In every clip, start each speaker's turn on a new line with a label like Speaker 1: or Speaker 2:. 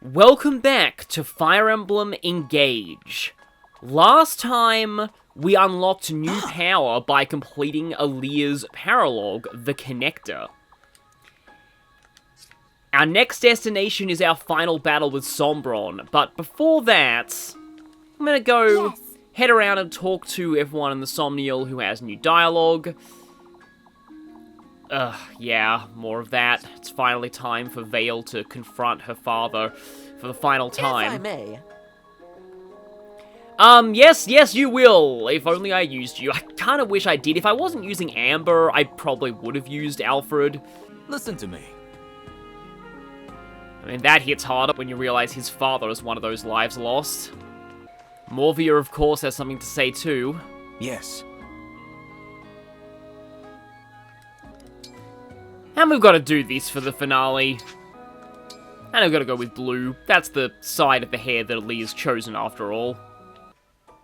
Speaker 1: Welcome back to Fire Emblem Engage. Last time, we unlocked new power by completing Aaliyah's paralogue, the Connector. Our next destination is our final battle with Sombron, but before that, I'm gonna go head around and talk to everyone in the Somnial who has new dialogue. Yeah, more of that. It's finally time for Vale to confront her father for the final time.
Speaker 2: If I may.
Speaker 1: Yes, you will. If only I used you. I kind of wish I did. If I wasn't using Amber, I probably would have used Alfred.
Speaker 3: Listen to me.
Speaker 1: I mean, that hits harder when you realize his father is one of those lives lost. Morvia, of course, has something to say too.
Speaker 3: Yes.
Speaker 1: And we've got to do this for the finale. And I've got to go with blue. That's the side of the hair that Aaliyah's chosen after all.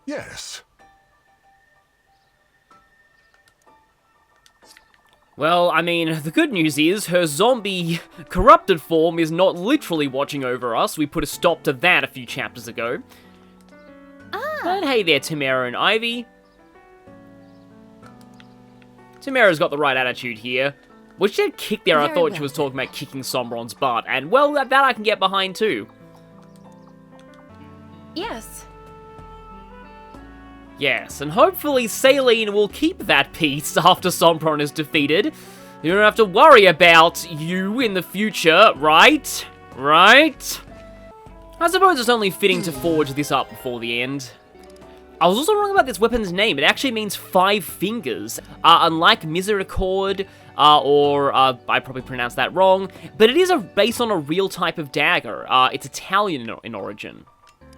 Speaker 4: Yes.
Speaker 1: Well, I mean, the good news is her zombie corrupted form is not literally watching over us. We put a stop to that a few chapters ago. And hey there, Tamara and Ivy. Tamara's got the right attitude here. When she said kick there, I thought she was talking about kicking Sombron's butt, and well, that I can get behind too.
Speaker 5: Yes.
Speaker 1: Yes, and hopefully Saline will keep that peace after Sombron is defeated. You don't have to worry about you in the future, right? Right? I suppose it's only fitting to forge this up before the end. I was also wrong about this weapon's name. It actually means 5 fingers. Unlike Misericord, I probably pronounced that wrong, but it is based on a real type of dagger. It's Italian in origin.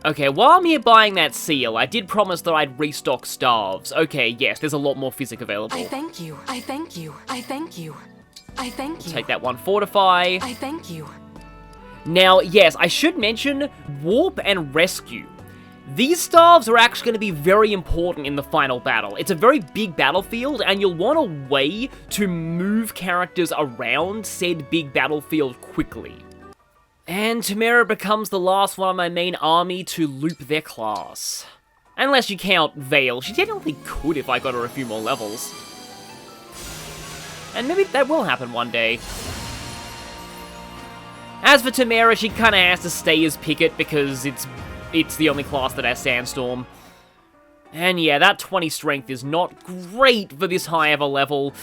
Speaker 1: Okay, while I'm here buying that seal, I did promise that I'd restock staves. Okay, yes, there's a lot more physic available.
Speaker 5: I thank you. I thank you. I thank you. I thank you.
Speaker 1: Take that one, fortify.
Speaker 5: I thank you.
Speaker 1: Now, yes, I should mention warp and rescue. These staves are actually going to be very important in the final battle. It's a very big battlefield, and you'll want a way to move characters around said big battlefield quickly. And Tamara becomes the last one of my main army to loop their class. Unless you count Vale. She technically could if I got her a few more levels. And maybe that will happen one day. As for Tamara, she kinda has to stay as Picket because it's the only class that has Sandstorm. And yeah, that 20 strength is not great for this high of a level,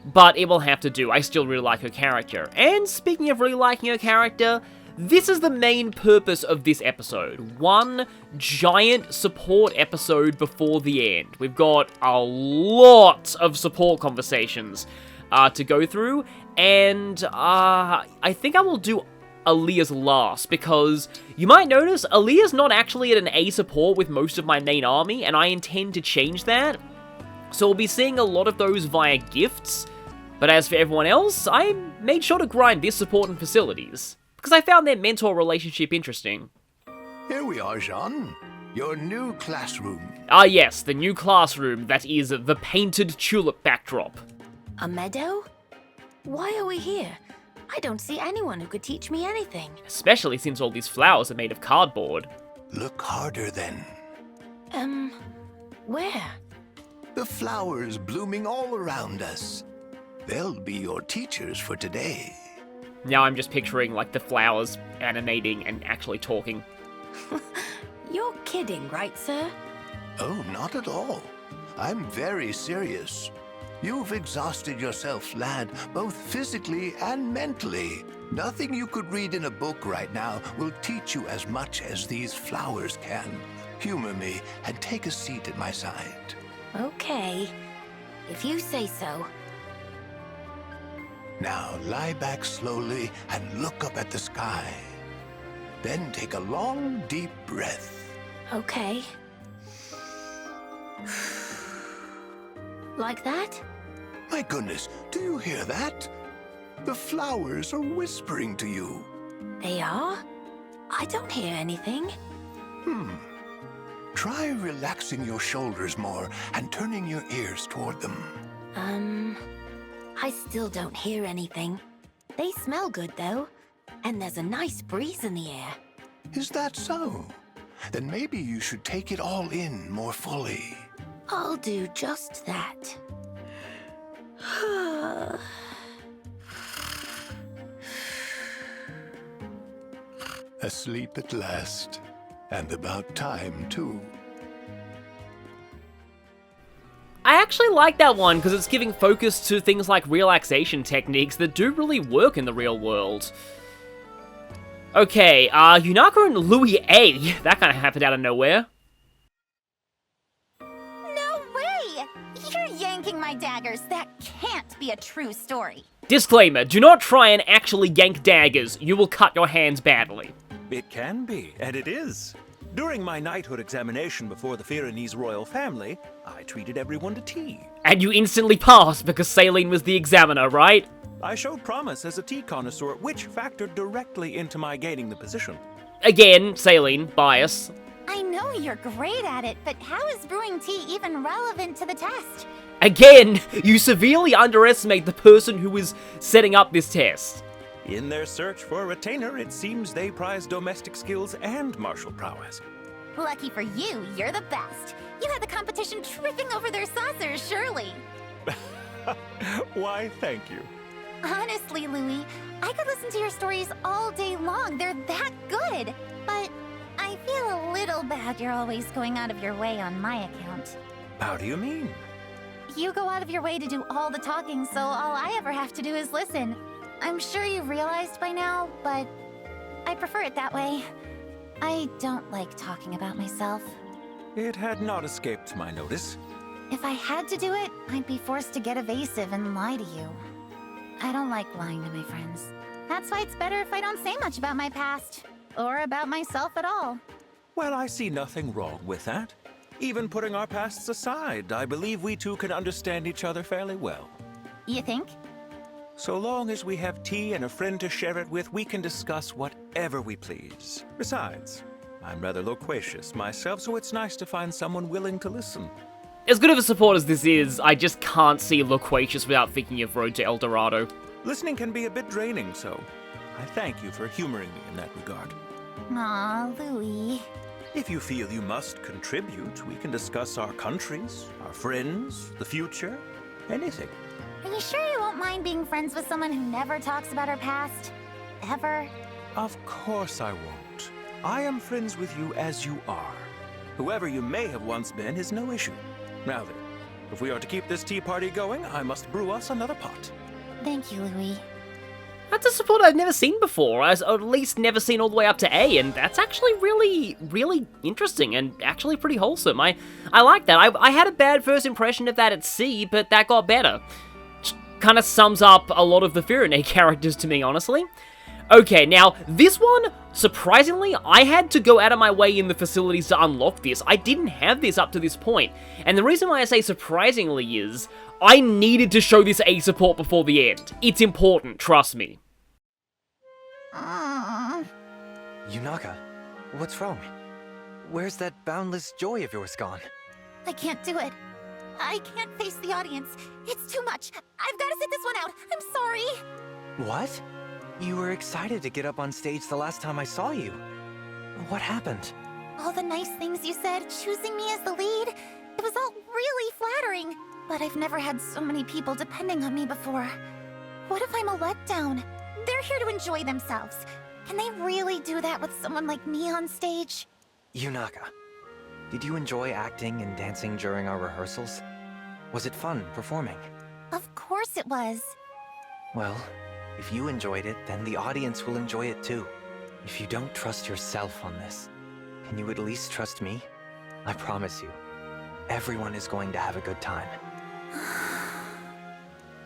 Speaker 1: but it will have to do. I still really like her character. And speaking of really liking her character, this is the main purpose of this episode. One giant support episode before the end. We've got a lot of support conversations to go through, and I think I will do Aaliyah's last, because you might notice Aaliyah's not actually at an A support with most of my main army, and I intend to change that. So we'll be seeing a lot of those via gifts, but as for everyone else, I made sure to grind this support and facilities, because I found their mentor relationship interesting.
Speaker 4: Here we are, Jean. Your new classroom.
Speaker 1: Ah yes, the new classroom that is the painted tulip backdrop.
Speaker 5: A meadow? Why are we here? I don't see anyone who could teach me anything.
Speaker 1: Especially since all these flowers are made of cardboard.
Speaker 4: Look harder then.
Speaker 5: Where?
Speaker 4: The flowers blooming all around us. They'll be your teachers for today.
Speaker 1: Now I'm just picturing, like, the flowers animating and actually talking.
Speaker 5: You're kidding, right, sir?
Speaker 4: Oh, not at all. I'm very serious. You've exhausted yourself, lad, both physically and mentally. Nothing you could read in a book right now will teach you as much as these flowers can. Humor me and take a seat at my side.
Speaker 5: Okay. If you say so.
Speaker 4: Now lie back slowly and look up at the sky. Then take a long, deep breath.
Speaker 5: Okay. Like that?
Speaker 4: My goodness, do you hear that? The flowers are whispering to you.
Speaker 5: They are? I don't hear anything.
Speaker 4: Try relaxing your shoulders more and turning your ears toward them.
Speaker 5: I still don't hear anything. They smell good, though. And there's a nice breeze in the air.
Speaker 4: Is that so? Then maybe you should take it all in more fully.
Speaker 5: I'll do just that.
Speaker 4: Asleep at last. And about time, too.
Speaker 1: I actually like that one because it's giving focus to things like relaxation techniques that do really work in the real world. Okay, Yunaka and Louis A. That kind of happened out of nowhere.
Speaker 2: No way! You're yanking my daggers. That can't be a true story.
Speaker 1: Disclaimer, do not try and actually yank daggers. You will cut your hands badly.
Speaker 3: It can be, and it is. During my knighthood examination before the Firenese royal family, I treated everyone to tea.
Speaker 1: And you instantly passed because Saline was the examiner, right?
Speaker 3: I showed promise as a tea connoisseur, which factored directly into my gaining the position.
Speaker 1: Again, Saline, bias.
Speaker 2: I know you're great at it, but how is brewing tea even relevant to the test?
Speaker 1: Again, you severely underestimate the person who is setting up this test.
Speaker 3: In their search for a retainer, it seems they prize domestic skills and martial prowess.
Speaker 2: Lucky for you, you're the best. You had the competition tripping over their saucers, surely.
Speaker 3: Why, thank you.
Speaker 2: Honestly, Louis, I could listen to your stories all day long. They're that good. But I feel a little bad you're always going out of your way on my account.
Speaker 3: How do you mean?
Speaker 2: You go out of your way to do all the talking, so all I ever have to do is listen. I'm sure you've realized by now, but I prefer it that way. I don't like talking about myself.
Speaker 3: It had not escaped my notice.
Speaker 2: If I had to do it, I'd be forced to get evasive and lie to you. I don't like lying to my friends. That's why it's better if I don't say much about my past, or about myself at all.
Speaker 3: Well, I see nothing wrong with that. Even putting our pasts aside, I believe we two can understand each other fairly well.
Speaker 2: You think?
Speaker 3: So long as we have tea and a friend to share it with, we can discuss whatever we please. Besides, I'm rather loquacious myself, so it's nice to find someone willing to listen.
Speaker 1: As good of a support as this is, I just can't see Loquacious without thinking of Road to El Dorado.
Speaker 3: Listening can be a bit draining, so I thank you for humoring me in that regard.
Speaker 2: Aw, Louis.
Speaker 3: If you feel you must contribute, we can discuss our countries, our friends, the future, anything.
Speaker 2: Are you sure you won't mind being friends with someone who never talks about her past? Ever?
Speaker 3: Of course I won't. I am friends with you as you are. Whoever you may have once been is no issue. Now then, if we are to keep this tea party going, I must brew us another pot.
Speaker 2: Thank you, Louis.
Speaker 1: That's a support I've never seen before, or at least never seen all the way up to A, and that's actually really interesting and actually pretty wholesome. I like that. I had a bad first impression of that at C, but that got better. Kind of sums up a lot of the Firene characters to me, honestly. Okay, now, this one, surprisingly, I had to go out of my way in the facilities to unlock this. I didn't have this up to this point. And the reason why I say surprisingly is, I needed to show this A support before the end. It's important, trust me.
Speaker 6: Yunaka, what's wrong? Where's that boundless joy of yours gone?
Speaker 2: I can't do it. I can't face the audience. It's too much. I've got to sit this one out. I'm sorry.
Speaker 6: What? You were excited to get up on stage the last time I saw you. What happened?
Speaker 2: All the nice things you said, choosing me as the lead, it was all really flattering. But I've never had so many people depending on me before. What if I'm a letdown? They're here to enjoy themselves. Can they really do that with someone like me on stage?
Speaker 6: Yunaka, did you enjoy acting and dancing during our rehearsals? Was it fun performing?
Speaker 2: Of course it was.
Speaker 6: Well, if you enjoyed it, then the audience will enjoy it too. If you don't trust yourself on this, can you at least trust me? I promise you, everyone is going to have a good time.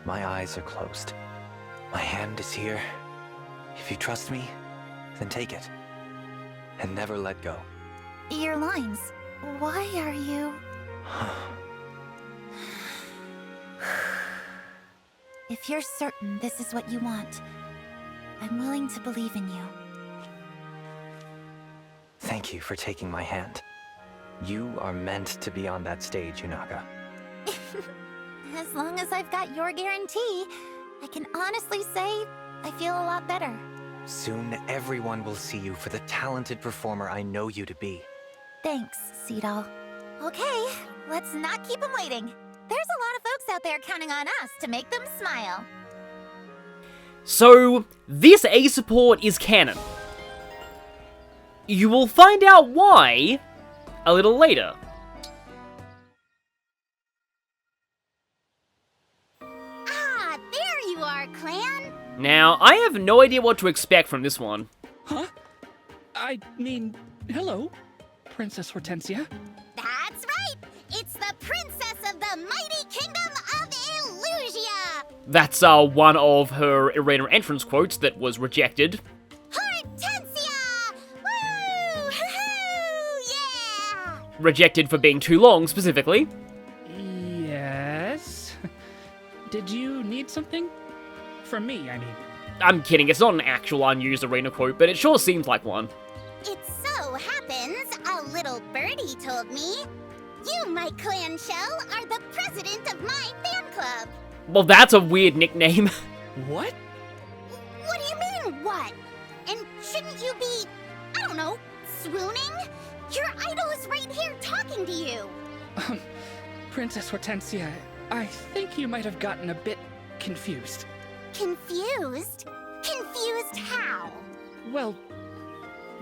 Speaker 6: My eyes are closed. My hand is here. If you trust me, then take it. And never let go.
Speaker 2: Your lines. Why are you... If you're certain this is what you want, I'm willing to believe in you.
Speaker 6: Thank you for taking my hand. You are meant to be on that stage, Yunaka.
Speaker 2: As long as I've got your guarantee, I can honestly say I feel a lot better.
Speaker 6: Soon everyone will see you for the talented performer I know you to be.
Speaker 2: Thanks, Seadoll. Okay, let's not keep them waiting. There's a lot of folks out there counting on us to make them smile.
Speaker 1: So, this A support is canon. You will find out why a little later.
Speaker 2: Ah, there you are, Clan.
Speaker 1: Now, I have no idea what to expect from this one.
Speaker 7: Huh? I mean, hello, Princess Hortensia.
Speaker 2: That's right. It's the princess of the mighty kingdom of Illusia.
Speaker 1: That's one of her arena entrance quotes that was rejected.
Speaker 2: Hortensia! Woo! Hoo-hoo! Yeah!
Speaker 1: Rejected for being too long, specifically.
Speaker 7: Yes? Did you need something? From me, I mean.
Speaker 1: I'm kidding, it's not an actual unused arena quote, but it sure seems like one.
Speaker 2: It so happens, a little birdie told me, you, my clan shell, are the president of my fan club.
Speaker 1: Well, that's a weird nickname.
Speaker 7: What?
Speaker 2: What do you mean, what? And shouldn't you be, I don't know, swooning? Your idol is right here talking to you.
Speaker 7: Princess Hortensia, I think you might have gotten a bit confused.
Speaker 2: Confused? Confused how?
Speaker 7: Well,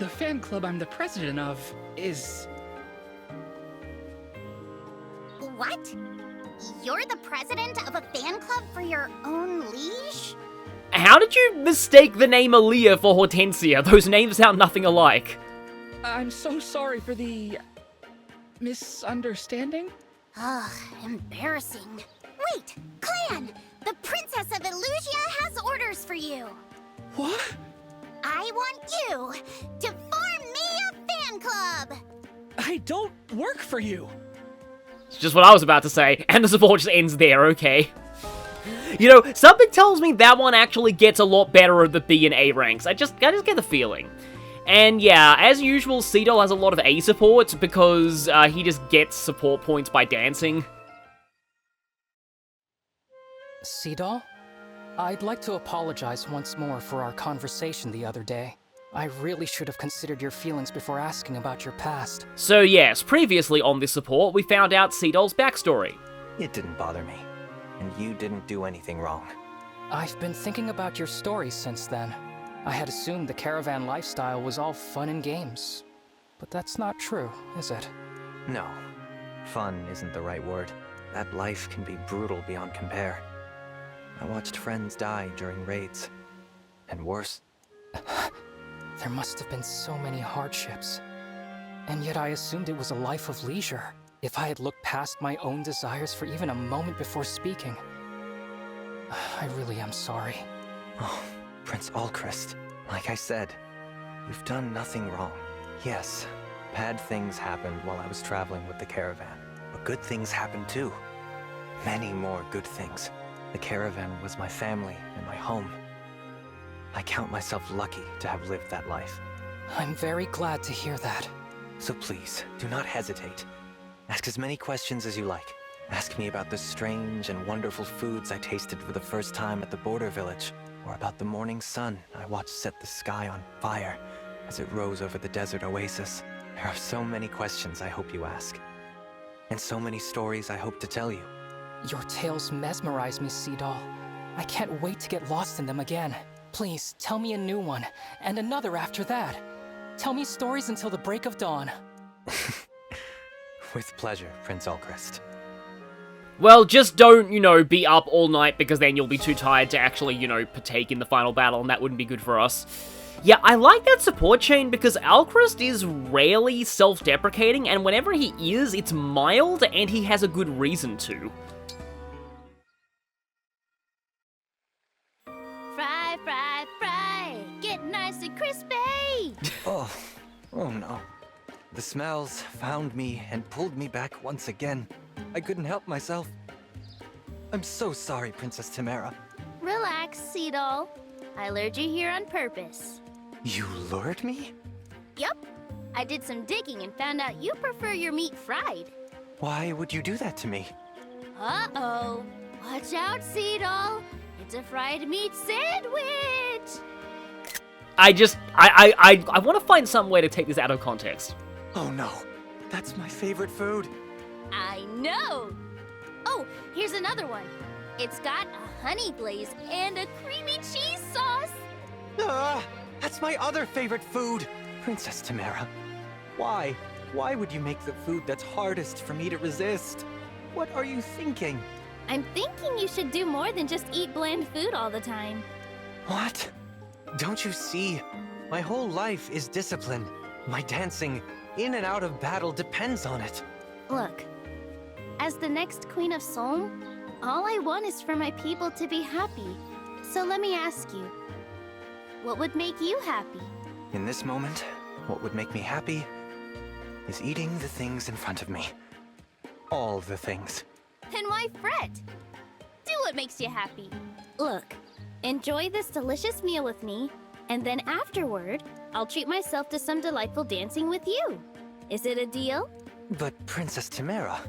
Speaker 7: the fan club I'm the president of is...
Speaker 2: What? You're the president of a fan club for your own liege?
Speaker 1: How did you mistake the name Aaliyah for Hortensia? Those names sound nothing alike.
Speaker 7: I'm so sorry for the... misunderstanding?
Speaker 2: Ugh, embarrassing. Wait, Clan! The Princess of Illusia has orders for you.
Speaker 7: What?
Speaker 2: I want you to form me a fan club.
Speaker 7: I don't work for you.
Speaker 1: It's just what I was about to say, and the support just ends there, okay? You know, something tells me that one actually gets a lot better at the B and A ranks. I just get the feeling. And yeah, as usual, Seadoll has a lot of A supports because he just gets support points by dancing.
Speaker 8: Seadoll? I'd like to apologize once more for our conversation the other day. I really should have considered your feelings before asking about your past.
Speaker 1: So yes, previously on this support, we found out Seadoll's backstory.
Speaker 6: It didn't bother me, and you didn't do anything wrong.
Speaker 8: I've been thinking about your story since then. I had assumed the caravan lifestyle was all fun and games. But that's not true, is it?
Speaker 6: No, fun isn't the right word. That life can be brutal beyond compare. I watched friends die during raids, and worse.
Speaker 8: There must have been so many hardships. And yet I assumed it was a life of leisure. If I had looked past my own desires for even a moment before speaking. I really am sorry.
Speaker 6: Oh, Prince Allcrest, like I said, you've done nothing wrong. Yes, bad things happened while I was traveling with the caravan, but good things happened too. Many more good things. The caravan was my family and my home. I count myself lucky to have lived that life.
Speaker 8: I'm very glad to hear that.
Speaker 6: So please, do not hesitate. Ask as many questions as you like. Ask me about the strange and wonderful foods I tasted for the first time at the border village, or about the morning sun I watched set the sky on fire as it rose over the desert oasis. There are so many questions I hope you ask, and so many stories I hope to tell you.
Speaker 8: Your tales mesmerize me, Seadoll. I can't wait to get lost in them again. Please, tell me a new one, and another after that. Tell me stories until the break of dawn.
Speaker 6: With pleasure, Prince Allcrest.
Speaker 1: Well, just don't, be up all night because then you'll be too tired to actually, partake in the final battle, and that wouldn't be good for us. Yeah, I like that support chain because Allcrest is rarely self-deprecating, and whenever he is, it's mild, and he has a good reason to.
Speaker 5: Fry, fry, fry! Get nice and crispy!
Speaker 6: Oh no. The smells found me and pulled me back once again. I couldn't help myself. I'm so sorry, Princess Tamara.
Speaker 5: Relax, Seadoll. I lured you here on purpose.
Speaker 6: You lured me?
Speaker 5: Yup. I did some digging and found out you prefer your meat fried.
Speaker 6: Why would you do that to me?
Speaker 5: Uh-oh. Watch out, Seadoll. It's a fried meat sandwich!
Speaker 1: I want to find some way to take this out of context.
Speaker 6: Oh no, that's my favorite food.
Speaker 5: I know! Oh, here's another one. It's got a honey glaze and a creamy cheese sauce.
Speaker 6: Ah, that's my other favorite food. Princess Tamara, why? Why would you make the food that's hardest for me to resist? What are you thinking?
Speaker 5: I'm thinking you should do more than just eat bland food all the time.
Speaker 6: What? Don't you see? My whole life is discipline. My dancing in and out of battle depends on it.
Speaker 5: Look, as the next Queen of Solm, all I want is for my people to be happy. So let me ask you, what would make you happy?
Speaker 6: In this moment, what would make me happy is eating the things in front of me. All the things.
Speaker 5: Then why fret? Do what makes you happy. Look, enjoy this delicious meal with me, and then afterward, I'll treat myself to some delightful dancing with you. Is it a deal?
Speaker 6: But Princess Tamara...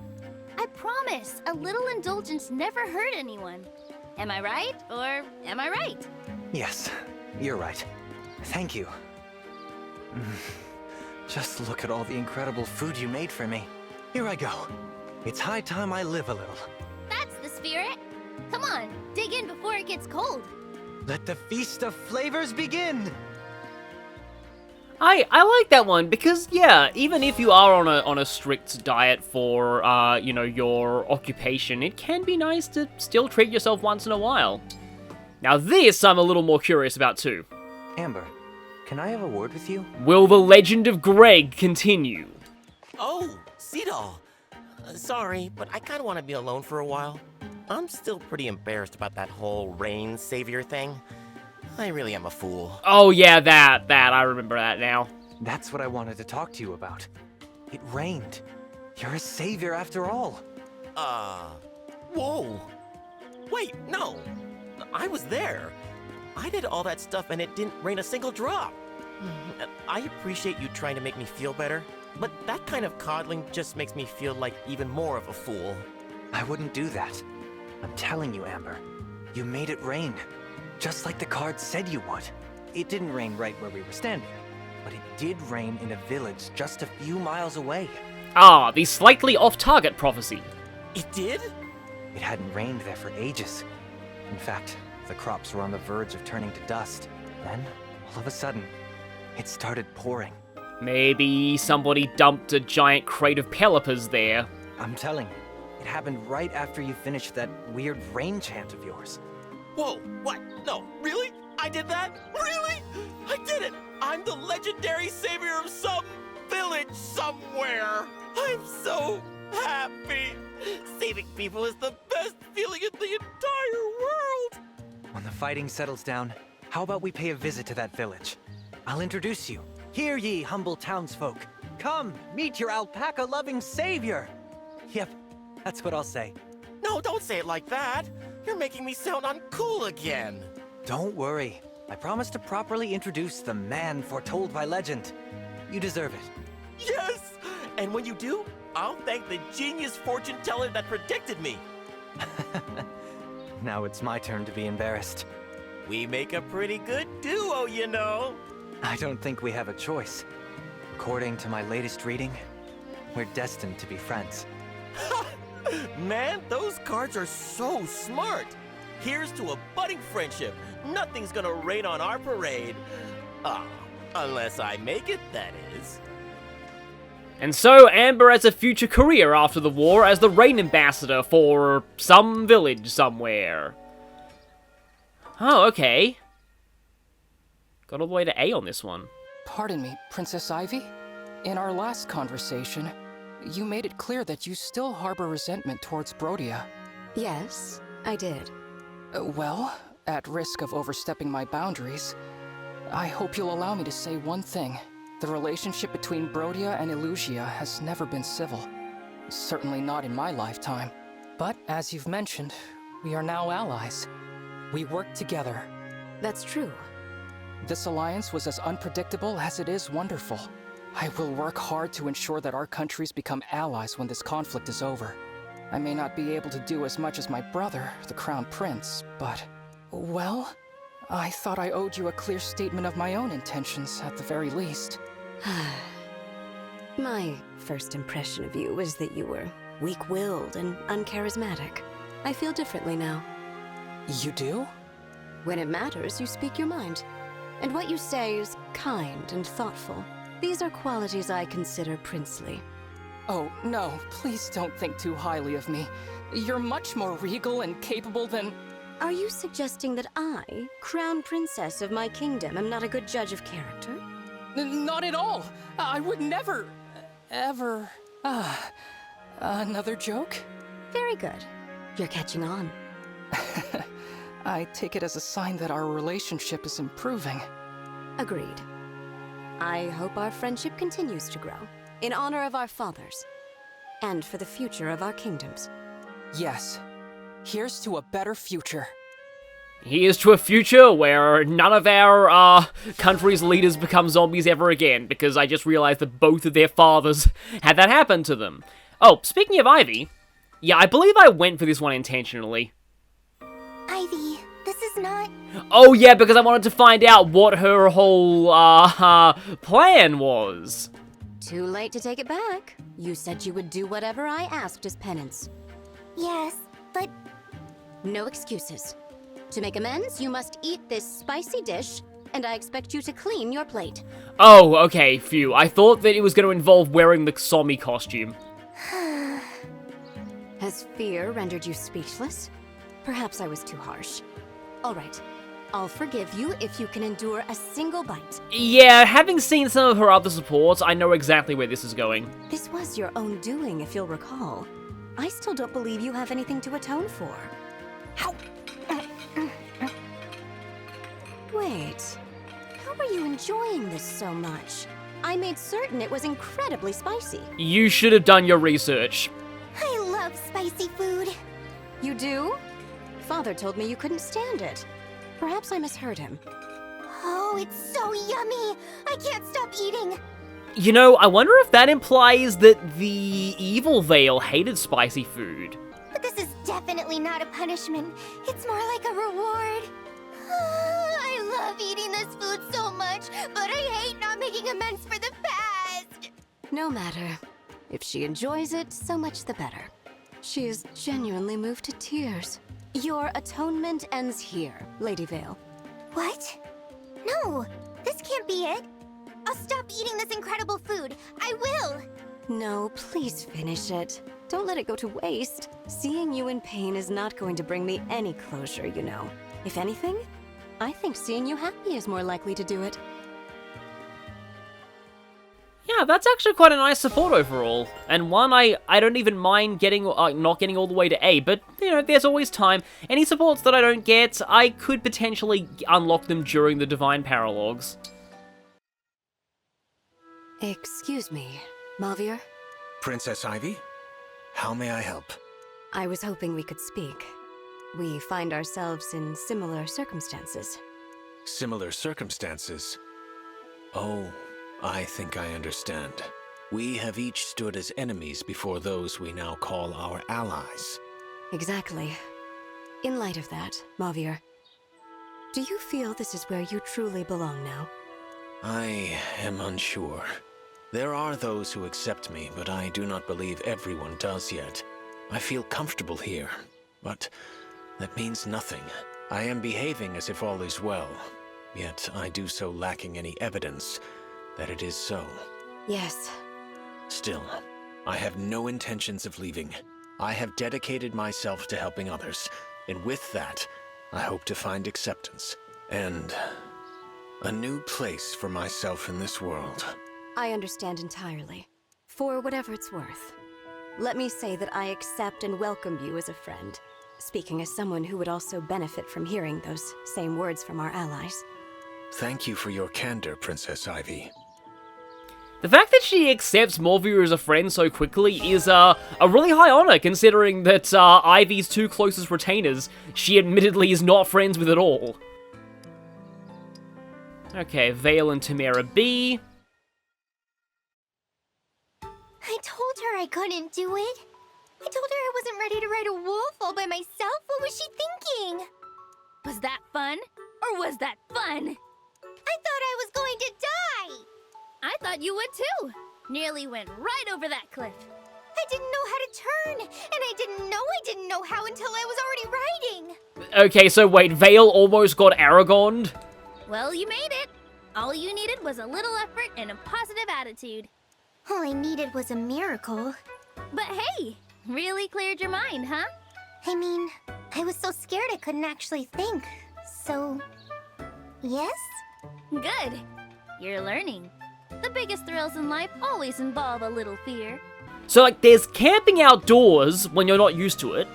Speaker 5: I promise, a little indulgence never hurt anyone. Am I right, or am I right?
Speaker 6: Yes, you're right. Thank you. Just look at all the incredible food you made for me. Here I go. It's high time I live a little.
Speaker 5: That's the spirit. Come on, dig in before it gets cold.
Speaker 6: Let the feast of flavors begin!
Speaker 1: I like that one because, yeah, even if you are on a strict diet for, you know, your occupation, it can be nice to still treat yourself once in a while. Now this I'm a little more curious about too.
Speaker 6: Amber, can I have a word with you?
Speaker 1: Will the legend of Greg continue?
Speaker 9: Oh, Seedall. Sorry, but I kinda wanna be alone for a while. I'm still pretty embarrassed about that whole rain savior thing. I really am a fool.
Speaker 1: Oh yeah, that, I remember that now.
Speaker 6: That's what I wanted to talk to you about. It rained. You're a savior after all.
Speaker 9: Whoa. Wait, no. I was there. I did all that stuff and it didn't rain a single drop. I appreciate you trying to make me feel better, but that kind of coddling just makes me feel like even more of a fool.
Speaker 6: I wouldn't do that. I'm telling you, Amber. You made it rain. Just like the card said you would. It didn't rain right where we were standing, but it did rain in a village just a few miles away.
Speaker 1: Ah, the slightly off-target prophecy.
Speaker 9: It did?
Speaker 6: It hadn't rained there for ages. In fact, the crops were on the verge of turning to dust. Then, all of a sudden, it started pouring.
Speaker 1: Maybe somebody dumped a giant crate of pelipers there.
Speaker 6: I'm telling you, it happened right after you finished that weird rain chant of yours.
Speaker 9: Whoa, what? No, really? I did that? Really? I did it! I'm the legendary savior of some village somewhere! I'm so happy! Saving people is the best feeling in the entire world!
Speaker 6: When the fighting settles down, how about we pay a visit to that village? I'll introduce you. Hear ye, humble townsfolk. Come, meet your alpaca-loving savior! Yep, that's what I'll say.
Speaker 9: No, don't say it like that! You're making me sound uncool again!
Speaker 6: Don't worry. I promise to properly introduce the man foretold by legend. You deserve it.
Speaker 9: Yes! And when you do, I'll thank the genius fortune teller that predicted me!
Speaker 6: Now it's my turn to be embarrassed.
Speaker 9: We make a pretty good duo, you know!
Speaker 6: I don't think we have a choice. According to my latest reading, we're destined to be friends.
Speaker 9: Man, those cards are so smart! Here's to a budding friendship. Nothing's gonna rain on our parade. Unless I make it, that is.
Speaker 1: And so, Amber has a future career after the war as the rain ambassador for some village somewhere. Oh, okay. Got all the way to A on this one.
Speaker 8: Pardon me, Princess Ivy? In our last conversation, you made it clear that you still harbor resentment towards Brodia.
Speaker 10: Yes, I did.
Speaker 8: Well, at risk of overstepping my boundaries, I hope you'll allow me to say one thing. The relationship between Brodia and Elusia has never been civil. Certainly not in my lifetime. But, as you've mentioned, we are now allies. We work together.
Speaker 10: That's true.
Speaker 8: This alliance was as unpredictable as it is wonderful. I will work hard to ensure that our countries become allies when this conflict is over. I may not be able to do as much as my brother, the Crown Prince, but... well, I thought I owed you a clear statement of my own intentions, at the very least.
Speaker 10: My first impression of you was that you were weak-willed and uncharismatic. I feel differently now.
Speaker 8: You do?
Speaker 10: When it matters, you speak your mind. And what you say is kind and thoughtful. These are qualities I consider princely.
Speaker 8: Oh, no, please don't think too highly of me. You're much more regal and capable than...
Speaker 10: Are you suggesting that I, crown princess of my kingdom, am not a good judge of character?
Speaker 8: Not at all! I would never... ever... another joke?
Speaker 10: Very good. You're catching on.
Speaker 8: I take it as a sign that our relationship is improving.
Speaker 10: Agreed. I hope our friendship continues to grow, in honor of our fathers, and for the future of our kingdoms.
Speaker 8: Yes. Here's to a better future.
Speaker 1: Here's to a future where none of our country's leaders become zombies ever again, because I just realized that both of their fathers had that happen to them. Oh, speaking of Ivy, yeah, I believe I went for this one intentionally.
Speaker 2: Ivy, this is not...
Speaker 1: Oh yeah, because I wanted to find out what her whole, plan was.
Speaker 10: Too late to take it back. You said you would do whatever I asked as penance.
Speaker 2: Yes, but...
Speaker 10: No excuses. To make amends, you must eat this spicy dish, and I expect you to clean your plate.
Speaker 1: Oh, okay, phew. I thought that it was going to involve wearing the zombie costume.
Speaker 10: Has fear rendered you speechless? Perhaps I was too harsh. All right. I'll forgive you if you can endure a single bite.
Speaker 1: Yeah, having seen some of her other supports, I know exactly where this is going.
Speaker 10: This was your own doing, if you'll recall. I still don't believe you have anything to atone for. How? Wait. How are you enjoying this so much? I made certain it was incredibly spicy.
Speaker 1: You should have done your research.
Speaker 2: I love spicy food.
Speaker 10: You do? Father told me you couldn't stand it. Perhaps I misheard him.
Speaker 2: Oh, it's so yummy! I can't stop eating!
Speaker 1: You know, I wonder if that implies that the evil Vale hated spicy food.
Speaker 2: But this is definitely not a punishment. It's more like a reward. I love eating this food so much, but I hate not making amends for the past!
Speaker 10: No matter. If she enjoys it, so much the better. She is genuinely moved to tears. Your atonement ends here, Lady Vale.
Speaker 2: What? No, this can't be it. I'll stop eating this incredible food. I will!
Speaker 10: No, please finish it. Don't let it go to waste. Seeing you in pain is not going to bring me any closure, you know. If anything, I think seeing you happy is more likely to do it.
Speaker 1: Yeah, that's actually quite a nice support overall. And one I don't even mind getting, not getting all the way to A, but, you know, there's always time. Any supports that I don't get, I could potentially unlock them during the Divine Paralogs.
Speaker 10: Excuse me, Mavier?
Speaker 11: Princess Ivy? How may I help?
Speaker 10: I was hoping we could speak. We find ourselves in similar circumstances.
Speaker 11: Similar circumstances? Oh, I think I understand. We have each stood as enemies before those we now call our allies.
Speaker 10: Exactly. In light of that, Mavier, do you feel this is where you truly belong now?
Speaker 11: I am unsure. There are those who accept me, but I do not believe everyone does yet. I feel comfortable here, but that means nothing. I am behaving as if all is well, yet I do so lacking any evidence that it is so.
Speaker 10: Yes.
Speaker 11: Still, I have no intentions of leaving. I have dedicated myself to helping others, and with that, I hope to find acceptance and a new place for myself in this world.
Speaker 10: I understand entirely. For whatever it's worth. Let me say that I accept and welcome you as a friend, speaking as someone who would also benefit from hearing those same words from our allies.
Speaker 11: Thank you for your candor, Princess Ivy.
Speaker 1: The fact that she accepts Morvia as a friend so quickly is a really high honor, considering that Ivy's two closest retainers she admittedly is not friends with at all. Okay, Vale and Tamara B.
Speaker 2: I told her I couldn't do it. I told her I wasn't ready to ride a wolf all by myself. What was she thinking?
Speaker 5: Was that fun? Or was that fun?
Speaker 2: I thought I was going to die!
Speaker 5: I thought you would too. Nearly went right over that cliff.
Speaker 2: I didn't know how to turn, and I didn't know how until I was already riding.
Speaker 1: Okay, so wait, Vale almost got Aragoned?
Speaker 5: Well, you made it. All you needed was a little effort and a positive attitude.
Speaker 2: All I needed was a miracle.
Speaker 5: But hey, really cleared your mind, huh?
Speaker 2: I mean, I was so scared I couldn't actually think. So, yes?
Speaker 5: Good. You're learning. The biggest thrills in life always involve a little fear.
Speaker 1: So, like, there's camping outdoors when you're not used to it,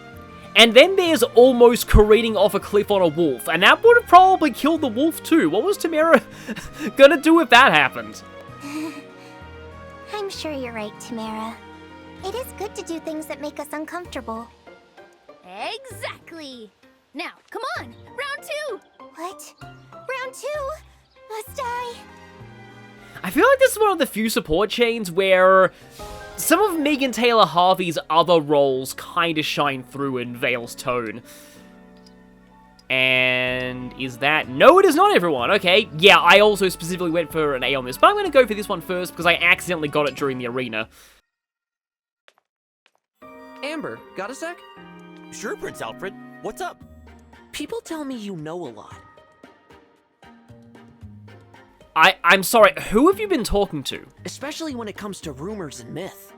Speaker 1: and then there's almost careening off a cliff on a wolf, and that would have probably killed the wolf too. What was Tamara gonna do if that happened?
Speaker 2: I'm sure you're right, Tamara. It is good to do things that make us uncomfortable.
Speaker 5: Exactly. Now, come on, round 2.
Speaker 2: What? Round 2? Must I?
Speaker 1: I feel like this is one of the few support chains where some of Megan Taylor Harvey's other roles kind of shine through in Vale's tone. And is that... No, it is not, everyone. Okay, yeah, I also specifically went for an A on this, but I'm going to go for this one first because I accidentally got it during the arena.
Speaker 12: Amber, got a sec?
Speaker 9: Sure, Prince Alfred. What's up?
Speaker 12: People tell me you know a lot.
Speaker 1: I'm sorry, who have you been talking to?
Speaker 12: Especially when it comes to rumors and myth.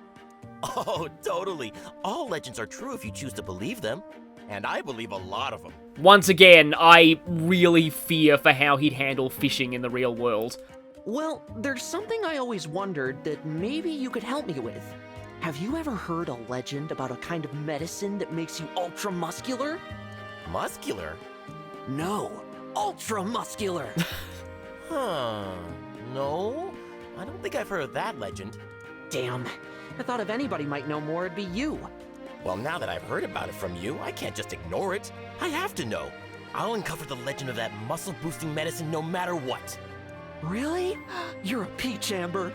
Speaker 9: Oh, totally. All legends are true if you choose to believe them. And I believe a lot of them.
Speaker 1: Once again, I really fear for how he'd handle fishing in the real world.
Speaker 12: Well, there's something I always wondered that maybe you could help me with. Have you ever heard a legend about a kind of medicine that makes you ultra-muscular?
Speaker 9: Muscular?
Speaker 12: No, ultra-muscular!
Speaker 9: Huh. No? I don't think I've heard of that legend.
Speaker 12: Damn. I thought if anybody might know more, it'd be you.
Speaker 9: Well, now that I've heard about it from you, I can't just ignore it. I have to know. I'll uncover the legend of that muscle-boosting medicine no matter what.
Speaker 12: Really? You're a peach, Amber.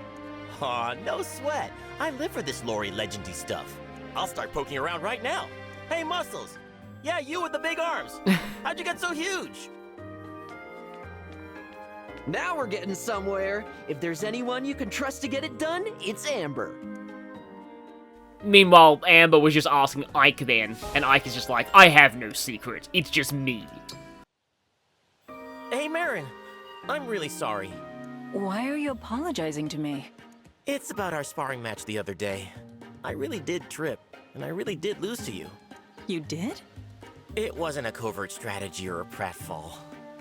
Speaker 9: Aw, no sweat. I live for this lore legendy stuff. I'll start poking around right now. Hey, Muscles! Yeah, you with the big arms! How'd you get so huge?
Speaker 12: Now we're getting somewhere. If there's anyone you can trust to get it done, it's Amber.
Speaker 1: Meanwhile, Amber was just asking Ike then, and Ike is just like, I have no secret, it's just me.
Speaker 9: Hey, Marin. I'm really sorry.
Speaker 13: Why are you apologizing to me?
Speaker 9: It's about our sparring match the other day. I really did trip, and I really did lose to you.
Speaker 13: You did?
Speaker 9: It wasn't a covert strategy or a pratfall.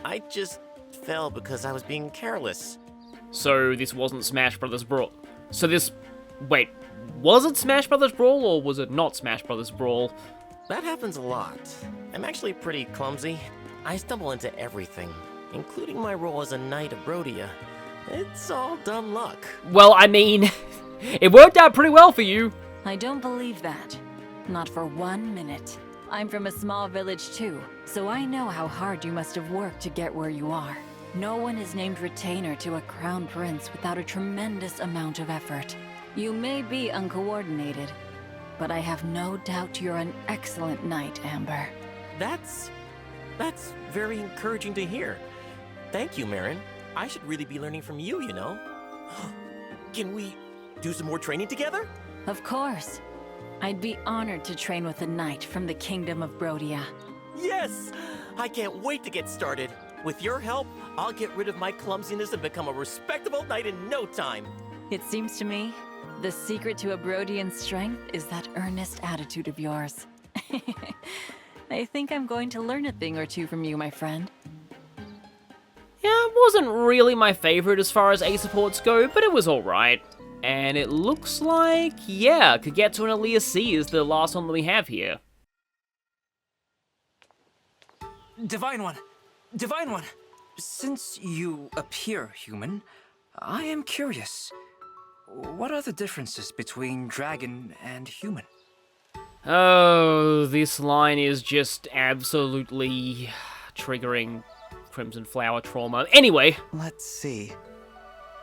Speaker 9: I just fell because I was being careless.
Speaker 1: So this wasn't Smash Brothers Brawl. So this... Wait, was it Smash Brothers Brawl or was it not Smash Brothers Brawl?
Speaker 9: That happens a lot. I'm actually pretty clumsy. I stumble into everything, including my role as a Knight of Brodia. It's all dumb luck.
Speaker 1: Well, I mean, it worked out pretty well for you.
Speaker 13: I don't believe that. Not for 1 minute. I'm from a small village too, so I know how hard you must have worked to get where you are. No one is named retainer to a crown prince without a tremendous amount of effort. You may be uncoordinated, but I have no doubt you're an excellent knight, Amber.
Speaker 9: That's very encouraging to hear. Thank you, Marin. I should really be learning from you, you know. Can we do some more training together?
Speaker 13: Of course. I'd be honored to train with a knight from the Kingdom of Brodia.
Speaker 9: Yes! I can't wait to get started. With your help, I'll get rid of my clumsiness and become a respectable knight in no time.
Speaker 13: It seems to me, the secret to a Brodian strength is that earnest attitude of yours. I think I'm going to learn a thing or two from you, my friend.
Speaker 1: Yeah, it wasn't really my favorite as far as A supports go, but it was alright. And it looks like, yeah, Kagetsu and Aaliyah C is the last one that we have here.
Speaker 14: Divine One! Divine One! Since you appear human, I am curious. What are the differences between dragon and human?
Speaker 1: Oh, this line is just absolutely triggering Crimson Flower trauma. Anyway.
Speaker 15: Let's see.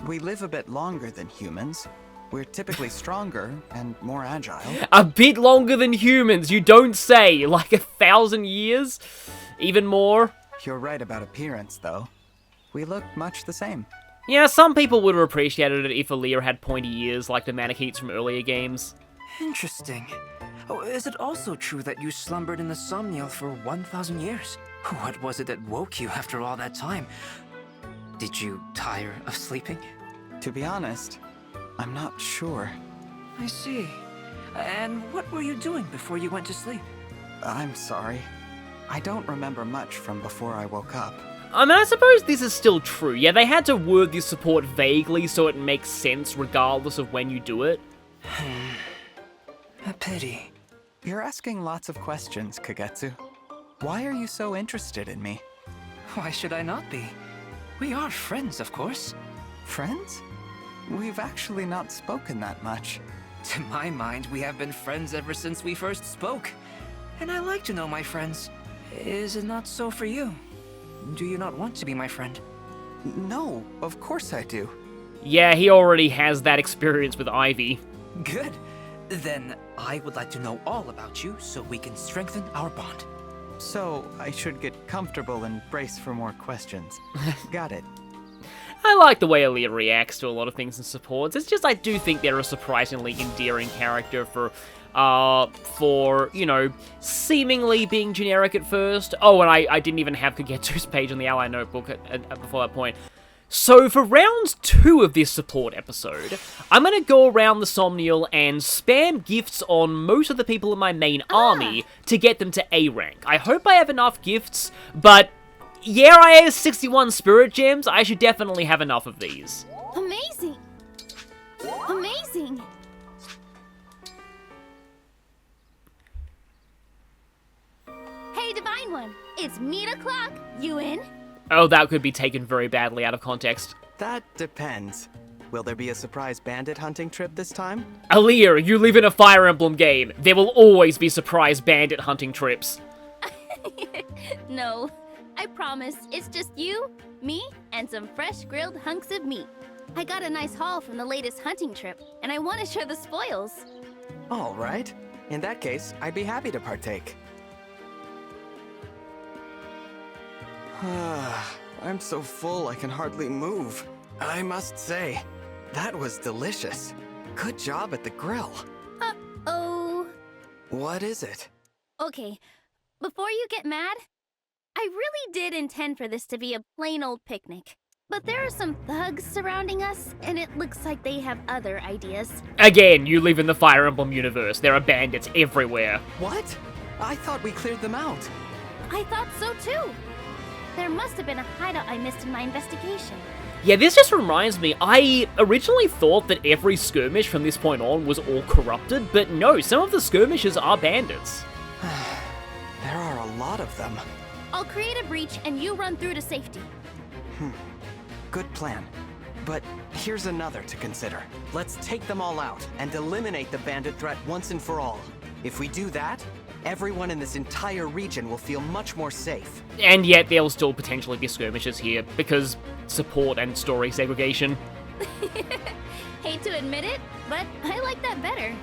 Speaker 15: We live a bit longer than humans. We're typically stronger and more agile.
Speaker 1: A bit longer than humans, you don't say. Like 1,000 years? Even more?
Speaker 15: You're right about appearance, though. We look much the same.
Speaker 1: Yeah, some people would have appreciated it if Aaliyah had pointy ears like the Manaketes from earlier games.
Speaker 14: Interesting. Oh, is it also true that you slumbered in the somnial for 1,000 years? What was it that woke you after all that time? Did you tire of sleeping?
Speaker 15: To be honest, I'm not sure.
Speaker 14: I see. And what were you doing before you went to sleep?
Speaker 15: I'm sorry. I don't remember much from before I woke up.
Speaker 1: I mean, I suppose this is still true. Yeah, they had to word this support vaguely so it makes sense regardless of when you do it.
Speaker 14: A pity.
Speaker 15: You're asking lots of questions, Kagetsu. Why are you so interested in me?
Speaker 14: Why should I not be? We are friends, of course.
Speaker 15: Friends? We've actually not spoken that much.
Speaker 14: To my mind, we have been friends ever since we first spoke. And I like to know my friends. Is it not so for you? Do you not want to be my friend?
Speaker 15: No, of course I do.
Speaker 1: Yeah, he already has that experience with Ivy.
Speaker 14: Good. Then I would like to know all about you so we can strengthen our bond.
Speaker 15: So, I should get comfortable and brace for more questions. Got it.
Speaker 1: I like the way Aaliyah reacts to a lot of things and supports. It's just I do think they're a surprisingly endearing character for, you know, seemingly being generic at first. Oh, and I didn't even have Kagetsu's page on the Ally Notebook before that point. So for round 2 of this support episode, I'm going to go around the Somnial and spam gifts on most of the people in my main army to get them to A rank. I hope I have enough gifts, but yeah, I have 61 spirit gems. I should definitely have enough of these.
Speaker 5: Amazing! Amazing! Hey, Divine One, it's meet o'clock. You in?
Speaker 1: Oh, that could be taken very badly out of context.
Speaker 15: That depends. Will there be a surprise bandit hunting trip this time?
Speaker 1: Aaliyah, you live in a Fire Emblem game. There will always be surprise bandit hunting trips.
Speaker 5: No, I promise. It's just you, me, and some fresh grilled hunks of meat. I got a nice haul from the latest hunting trip, and I want to share the spoils.
Speaker 15: All right. In that case, I'd be happy to partake. I'm so full I can hardly move. I must say, that was delicious. Good job at the grill.
Speaker 5: Uh-oh.
Speaker 15: What is it?
Speaker 5: Okay, before you get mad, I really did intend for this to be a plain old picnic. But there are some thugs surrounding us, and it looks like they have other ideas.
Speaker 1: Again, you live in the Fire Emblem universe. There are bandits everywhere.
Speaker 15: What? I thought we cleared them out.
Speaker 5: I thought so too. There must have been a hideout I missed in my investigation.
Speaker 1: Yeah, this just reminds me, I originally thought that every skirmish from this point on was all corrupted, but no, some of the skirmishes are bandits.
Speaker 15: There are a lot of them.
Speaker 5: I'll create a breach and you run through to safety.
Speaker 15: Good plan. But here's another to consider. Let's take them all out and eliminate the bandit threat once and for all. If we do that, everyone in this entire region will feel much more safe.
Speaker 1: And yet there'll still potentially be skirmishes here, because support and story segregation.
Speaker 5: Hate to admit it, but I like that better.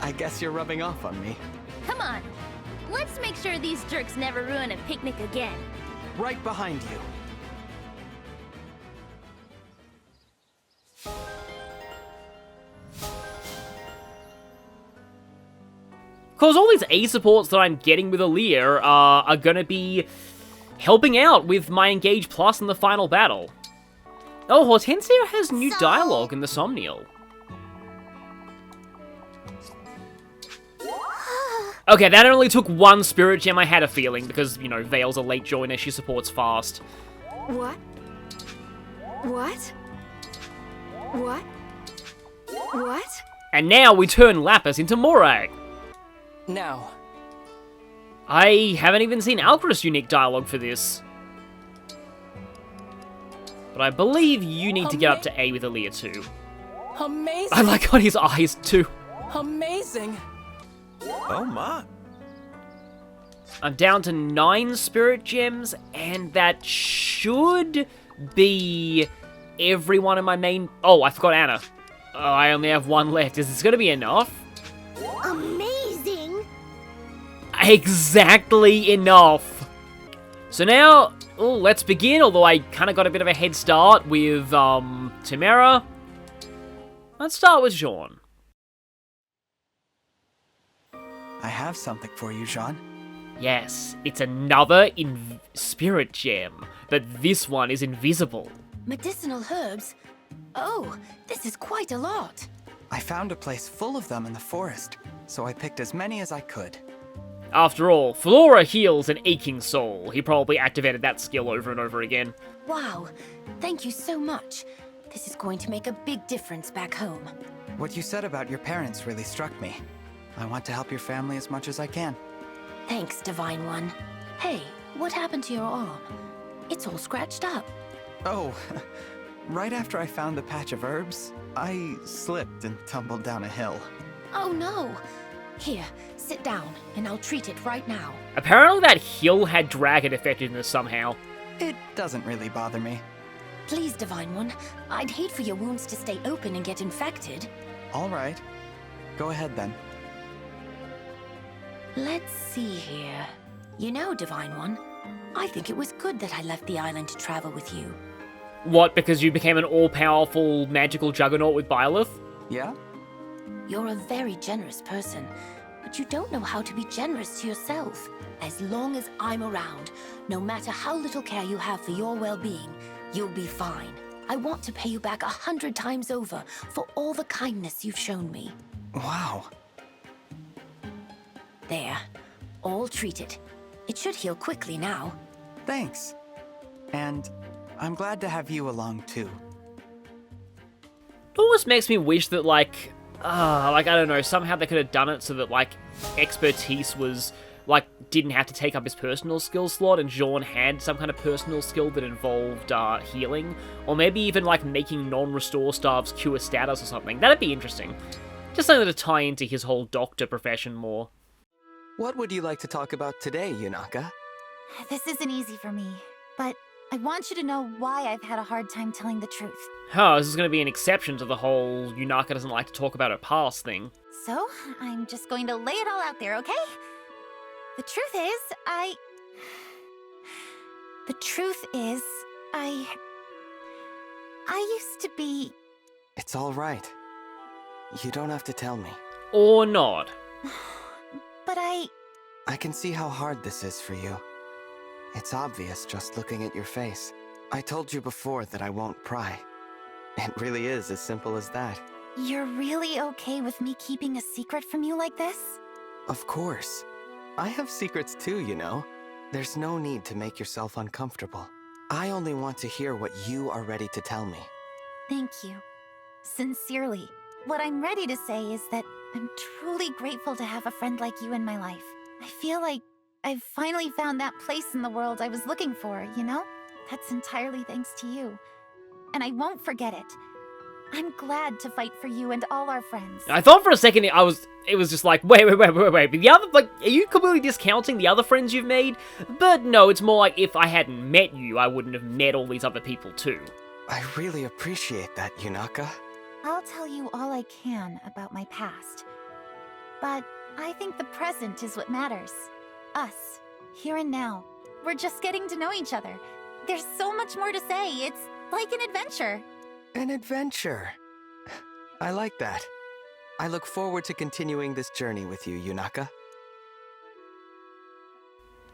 Speaker 15: I guess you're rubbing off on me.
Speaker 5: Come on, let's make sure these jerks never ruin a picnic again.
Speaker 15: Right behind you.
Speaker 1: Cause all these A supports that I'm getting with Aaliyah are gonna be helping out with my Engage Plus in the final battle. Oh, Hortensia has new dialogue in the Somnial. Okay, that only took one spirit gem. I had a feeling, because, you know, Vale's a late joiner, she supports fast.
Speaker 10: What? What? What? What?
Speaker 1: And now we turn Lapis into Morag.
Speaker 8: Now.
Speaker 1: I haven't even seen Alcrest's unique dialogue for this. But I believe you need to get up to A with Aaliyah too.
Speaker 8: Amazing!
Speaker 1: I like on his eyes too.
Speaker 8: Amazing!
Speaker 3: Oh my.
Speaker 1: I'm down to 9 spirit gems, and that should be everyone in my main... Oh, I forgot Anna. Oh, I only have 1 left. Is this going to be enough?
Speaker 2: Amazing!
Speaker 1: Exactly enough. So now, let's begin, although I kind of got a bit of a head start with Tamara. Let's start with Jean.
Speaker 16: I have something for you, Jean.
Speaker 1: Yes, it's another spirit gem, but this one is invisible.
Speaker 10: Medicinal herbs? Oh, this is quite a lot.
Speaker 16: I found a place full of them in the forest, so I picked as many as I could.
Speaker 1: After all, Flora heals an aching soul. He probably activated that skill over and over again.
Speaker 10: Wow, thank you so much. This is going to make a big difference back home.
Speaker 16: What you said about your parents really struck me. I want to help your family as much as I can.
Speaker 10: Thanks, Divine One. Hey, what happened to your arm? It's all scratched up.
Speaker 16: Oh, right after I found the patch of herbs, I slipped and tumbled down a hill.
Speaker 10: Oh no! Here, sit down, and I'll treat it right now.
Speaker 1: Apparently that hill had dragon effectiveness somehow.
Speaker 16: It doesn't really bother me.
Speaker 10: Please, Divine One, I'd hate for your wounds to stay open and get infected.
Speaker 16: All right. Go ahead then.
Speaker 10: Let's see here. You know, Divine One, I think it was good that I left the island to travel with you.
Speaker 1: What, because you became an all-powerful magical juggernaut with Byleth?
Speaker 16: Yeah?
Speaker 10: You're a very generous person, but you don't know how to be generous to yourself. As long as I'm around, no matter how little care you have for your well-being, you'll be fine. I want to pay you back 100 times over for all the kindness you've shown me.
Speaker 16: Wow.
Speaker 10: There. All treated. It should heal quickly now.
Speaker 16: Thanks. And I'm glad to have you along too.
Speaker 1: It almost makes me wish that, I don't know, somehow they could have done it so that, expertise was, didn't have to take up his personal skill slot, and Jean had some kind of personal skill that involved healing. Or maybe even, making non-restore staffs cure status or something. That'd be interesting. Just something to tie into his whole doctor profession more.
Speaker 15: What would you like to talk about today, Yunaka?
Speaker 2: This isn't easy for me, but I want you to know why I've had a hard time telling the truth.
Speaker 1: Oh, this is going to be an exception to the whole Yunaka doesn't like to talk about her past thing.
Speaker 2: So, I'm just going to lay it all out there, okay? The truth is, I used to be...
Speaker 15: It's all right. You don't have to tell me.
Speaker 1: Or not.
Speaker 2: But
Speaker 15: I can see how hard this is for you. It's obvious just looking at your face. I told you before that I won't pry. It really is as simple as that.
Speaker 2: You're really okay with me keeping a secret from you like this?
Speaker 15: Of course. I have secrets too, you know. There's no need to make yourself uncomfortable. I only want to hear what you are ready to tell me.
Speaker 2: Thank you. Sincerely. What I'm ready to say is that I'm truly grateful to have a friend like you in my life. I feel like I've finally found that place in the world I was looking for, you know? That's entirely thanks to you. And I won't forget it. I'm glad to fight for you and all our friends.
Speaker 1: I thought for a second it was just like, wait. But the other, are you completely discounting the other friends you've made? But no, it's more like if I hadn't met you, I wouldn't have met all these other people too.
Speaker 15: I really appreciate that, Yunaka.
Speaker 2: I'll tell you all I can about my past. But I think the present is what matters. Us, here and now. We're just getting to know each other. There's so much more to say. It's like an adventure.
Speaker 15: An adventure. I like that. I look forward to continuing this journey with you, Yunaka.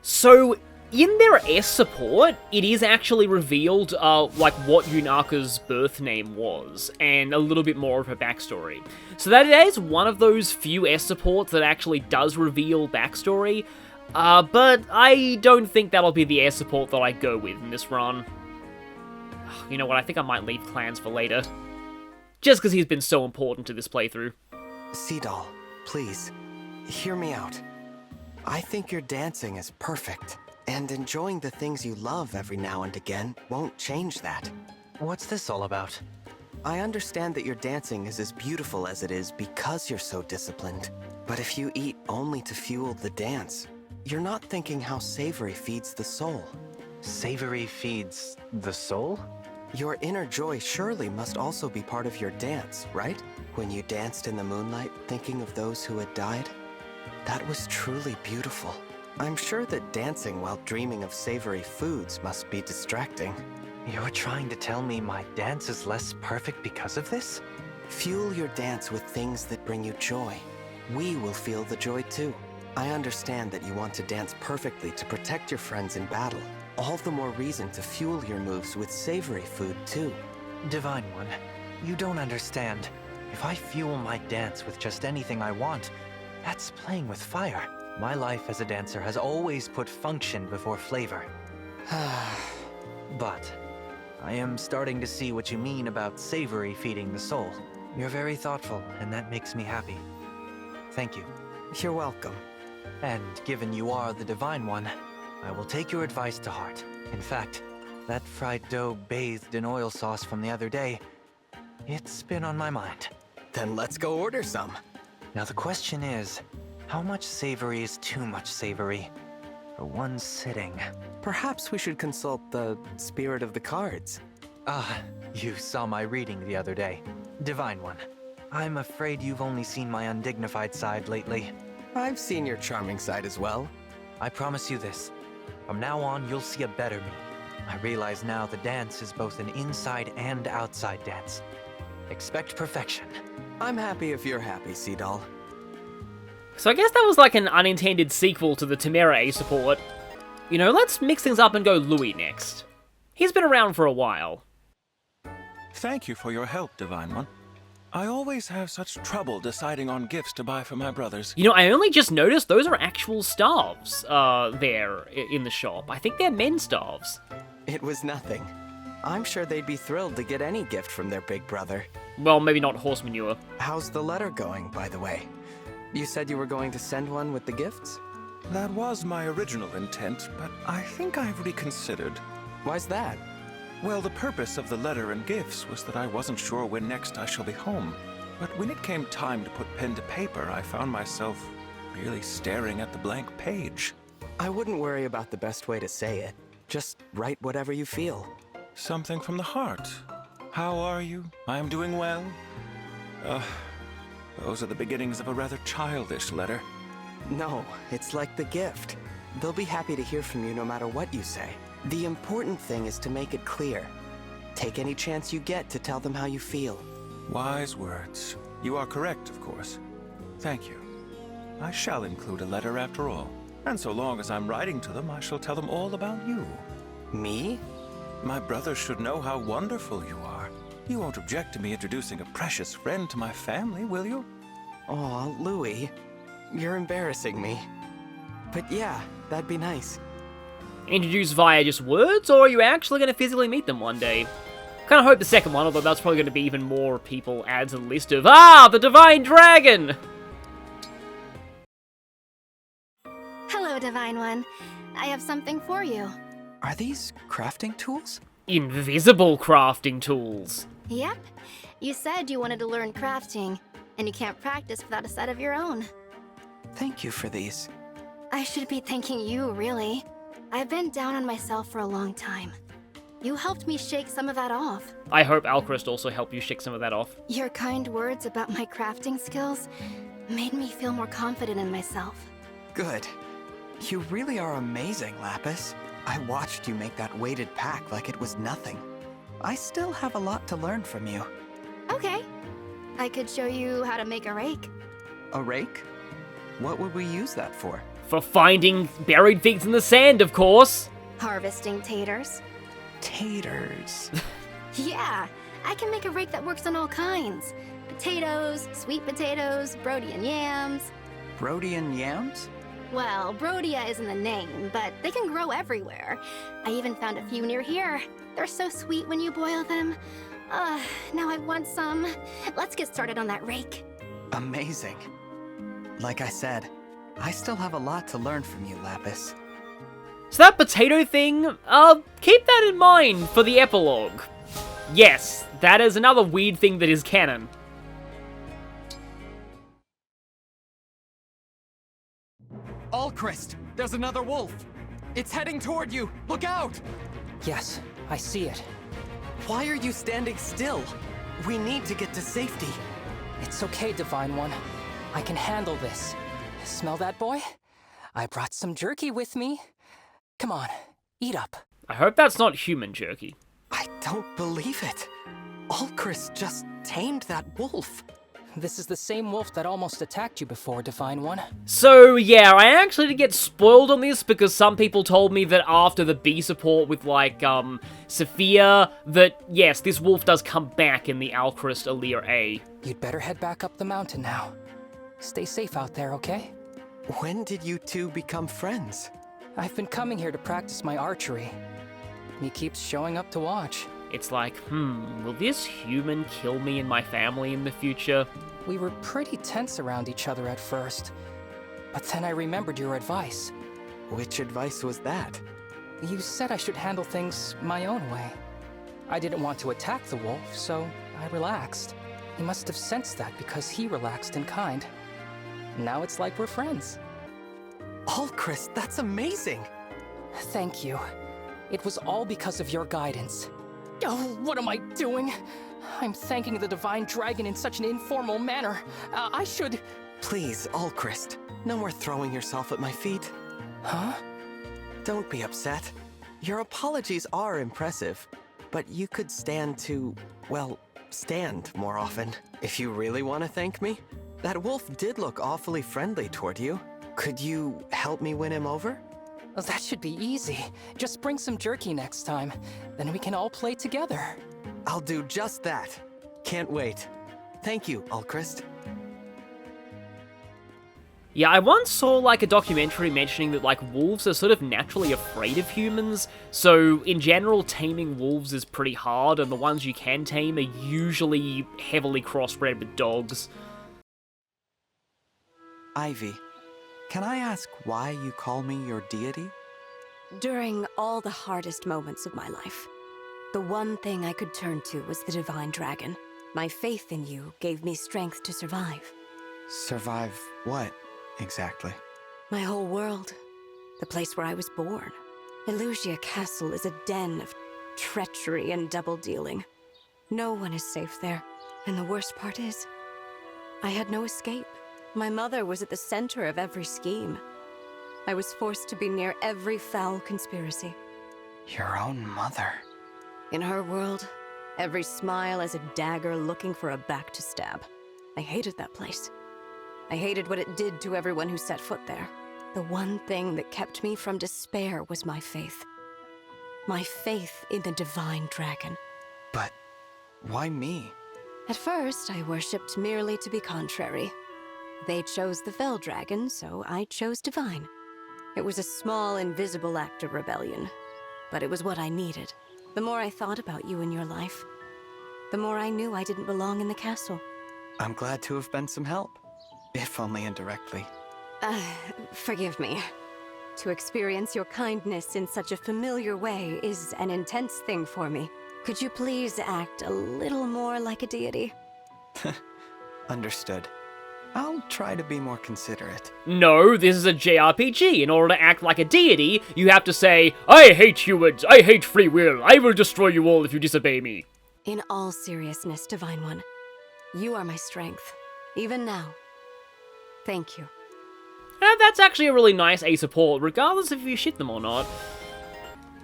Speaker 1: So, in their S support, it is actually revealed, what Yunaka's birth name was, and a little bit more of her backstory. So that is one of those few S supports that actually does reveal backstory, but I don't think that'll be the S support that I go with in this run. You know what, I think I might leave Clans for later. Just because he's been so important to this playthrough.
Speaker 15: Seadoll, please, hear me out. I think your dancing is perfect. And enjoying the things you love every now and again won't change that.
Speaker 6: What's this all about?
Speaker 15: I understand that your dancing is as beautiful as it is because you're so disciplined. But if you eat only to fuel the dance, you're not thinking how savory feeds the soul.
Speaker 6: Savory feeds the soul?
Speaker 15: Your inner joy surely must also be part of your dance, right? When you danced in the moonlight thinking of those who had died? That was truly beautiful. I'm sure that dancing while dreaming of savory foods must be distracting.
Speaker 6: You're trying to tell me my dance is less perfect because of this?
Speaker 15: Fuel your dance with things that bring you joy. We will feel the joy too. I understand that you want to dance perfectly to protect your friends in battle. All the more reason to fuel your moves with savory food too.
Speaker 6: Divine One, you don't understand. If I fuel my dance with just anything I want, that's playing with fire. My life as a dancer has always put function before flavor. But I am starting to see what you mean about savory feeding the soul. You're very thoughtful, and that makes me happy. Thank you.
Speaker 15: You're welcome.
Speaker 6: And given you are the Divine One, I will take your advice to heart. In fact, that fried dough bathed in oil sauce from the other day, it's been on my mind.
Speaker 15: Then let's go order some.
Speaker 6: Now the question is, how much savory is too much savory for one sitting?
Speaker 15: Perhaps we should consult the spirit of the cards.
Speaker 6: Ah, you saw my reading the other day. Divine One, I'm afraid you've only seen my undignified side lately.
Speaker 15: I've seen your charming side as well.
Speaker 6: I promise you this. From now on, you'll see a better me. I realize now the dance is both an inside and outside dance. Expect perfection.
Speaker 15: I'm happy if you're happy, Sea-Doll.
Speaker 1: So I guess that was like an unintended sequel to the Temerae support. You know, let's mix things up and go Louis next. He's been around for a while.
Speaker 3: Thank you for your help, Divine One. I always have such trouble deciding on gifts to buy for my brothers.
Speaker 1: You know, I only just noticed those are actual staves there in the shop. I think they're men's staves.
Speaker 15: It was nothing. I'm sure they'd be thrilled to get any gift from their big brother.
Speaker 1: Well, maybe not horse manure.
Speaker 15: How's the letter going, by the way? You said you were going to send one with the gifts?
Speaker 3: That was my original intent, but I think I've reconsidered.
Speaker 15: Why's that?
Speaker 3: Well, the purpose of the letter and gifts was that I wasn't sure when next I shall be home. But when it came time to put pen to paper, I found myself merely staring at the blank page.
Speaker 15: I wouldn't worry about the best way to say it. Just write whatever you feel.
Speaker 3: Something from the heart. How are you? I am doing well. Those are the beginnings of a rather childish letter.
Speaker 15: No, it's like the gift. They'll be happy to hear from you no matter what you say. The important thing is to make it clear. Take any chance you get to tell them how you feel.
Speaker 3: Wise words. You are correct, of course. Thank you. I shall include a letter after all. And so long as I'm writing to them, I shall tell them all about you.
Speaker 15: Me?
Speaker 3: My brothers should know how wonderful you are. You won't object to me introducing a precious friend to my family, will you?
Speaker 15: Aw, Louis. You're embarrassing me. But yeah, that'd be nice.
Speaker 1: Introduced via just words, or are you actually going to physically meet them one day? Kind of hope the second one, although that's probably going to be even more people added to the list of, the Divine Dragon!
Speaker 10: Hello, Divine One. I have something for you.
Speaker 16: Are these crafting tools?
Speaker 1: Invisible crafting tools.
Speaker 10: Yep. You said you wanted to learn crafting, and you can't practice without a set of your own.
Speaker 16: Thank you for these.
Speaker 10: I should be thanking you, really. I've been down on myself for a long time. You helped me shake some of that off.
Speaker 1: I hope Alchrist also helped you shake some of that off.
Speaker 10: Your kind words about my crafting skills made me feel more confident in myself.
Speaker 16: Good. You really are amazing, Lapis. I watched you make that weighted pack like it was nothing. I still have a lot to learn from you.
Speaker 10: Okay. I could show you how to make a rake.
Speaker 16: A rake? What would we use that for?
Speaker 1: For finding buried things in the sand, of course.
Speaker 10: Harvesting taters.
Speaker 16: Taters.
Speaker 10: Yeah, I can make a rake that works on all kinds. Potatoes, sweet potatoes, Brodian yams.
Speaker 16: Brodian yams?
Speaker 10: Well, Brodia isn't the name, but they can grow everywhere. I even found a few near here. They're so sweet when you boil them. Now I want some. Let's get started on that rake.
Speaker 16: Amazing. Like I said, I still have a lot to learn from you, Lapis.
Speaker 1: So that potato thing, keep that in mind for the epilogue. Yes, that is another weird thing that is canon.
Speaker 15: Alchrist, there's another wolf. It's heading toward you. Look out!
Speaker 8: Yes, I see it.
Speaker 15: Why are you standing still? We need to get to safety.
Speaker 8: It's okay, Divine One. I can handle this. Smell that, boy? I brought some jerky with me. Come on, eat up.
Speaker 1: I hope that's not human jerky.
Speaker 15: I don't believe it. Alcris just tamed that wolf.
Speaker 8: This is the same wolf that almost attacked you before, Divine One.
Speaker 1: So, yeah, I actually did get spoiled on this because some people told me that after the B support with, like, Sophia, that, yes, this wolf does come back in the Alchrist Alir A.
Speaker 8: You'd better head back up the mountain now. Stay safe out there, okay?
Speaker 15: When did you two become friends?
Speaker 8: I've been coming here to practice my archery. He keeps showing up to watch.
Speaker 1: It's like, will this human kill me and my family in the future?
Speaker 8: We were pretty tense around each other at first, but then I remembered your advice.
Speaker 15: Which advice was that?
Speaker 8: You said I should handle things my own way. I didn't want to attack the wolf, so I relaxed. He must have sensed that because he relaxed and kind. Now it's like we're friends.
Speaker 15: Alcris, that's amazing!
Speaker 8: Thank you. It was all because of your guidance. Oh, what am I doing? I'm thanking the Divine Dragon in such an informal manner. I should...
Speaker 15: Please, Alchrist, no more throwing yourself at my feet.
Speaker 8: Huh?
Speaker 15: Don't be upset. Your apologies are impressive, but you could stand to, well, stand more often. If you really want to thank me, that wolf did look awfully friendly toward you. Could you help me win him over?
Speaker 8: That should be easy. Just bring some jerky next time. Then we can all play together.
Speaker 15: I'll do just that. Can't wait. Thank you, Alchrist.
Speaker 1: Yeah, I once saw, like, a documentary mentioning that, like, wolves are sort of naturally afraid of humans, so in general, taming wolves is pretty hard, and the ones you can tame are usually heavily crossbred with dogs.
Speaker 16: Ivy, can I ask why you call me your deity?
Speaker 10: During all the hardest moments of my life, the one thing I could turn to was the Divine Dragon. My faith in you gave me strength to survive.
Speaker 16: Survive what, exactly?
Speaker 10: My whole world. The place where I was born. Elusia Castle is a den of treachery and double-dealing. No one is safe there. And the worst part is, I had no escape. My mother was at the center of every scheme. I was forced to be near every foul conspiracy.
Speaker 16: Your own mother.
Speaker 10: In her world, every smile is a dagger looking for a back to stab. I hated that place. I hated what it did to everyone who set foot there. The one thing that kept me from despair was my faith. My faith in the Divine Dragon.
Speaker 16: But why me?
Speaker 10: At first, I worshipped merely to be contrary. They chose the Fell Dragon, so I chose Divine. It was a small, invisible act of rebellion, but it was what I needed. The more I thought about you and your life, the more I knew I didn't belong in the castle.
Speaker 16: I'm glad to have been some help, if only indirectly.
Speaker 10: Forgive me. To experience your kindness in such a familiar way is an intense thing for me. Could you please act a little more like a deity?
Speaker 16: Understood. I'll try to be more considerate.
Speaker 1: No, this is a JRPG. In order to act like a deity, you have to say, I hate humans, I hate free will, I will destroy you all if you disobey me.
Speaker 10: In all seriousness, Divine One, you are my strength, even now. Thank you.
Speaker 1: And that's actually a really nice A support, regardless if you ship them or not.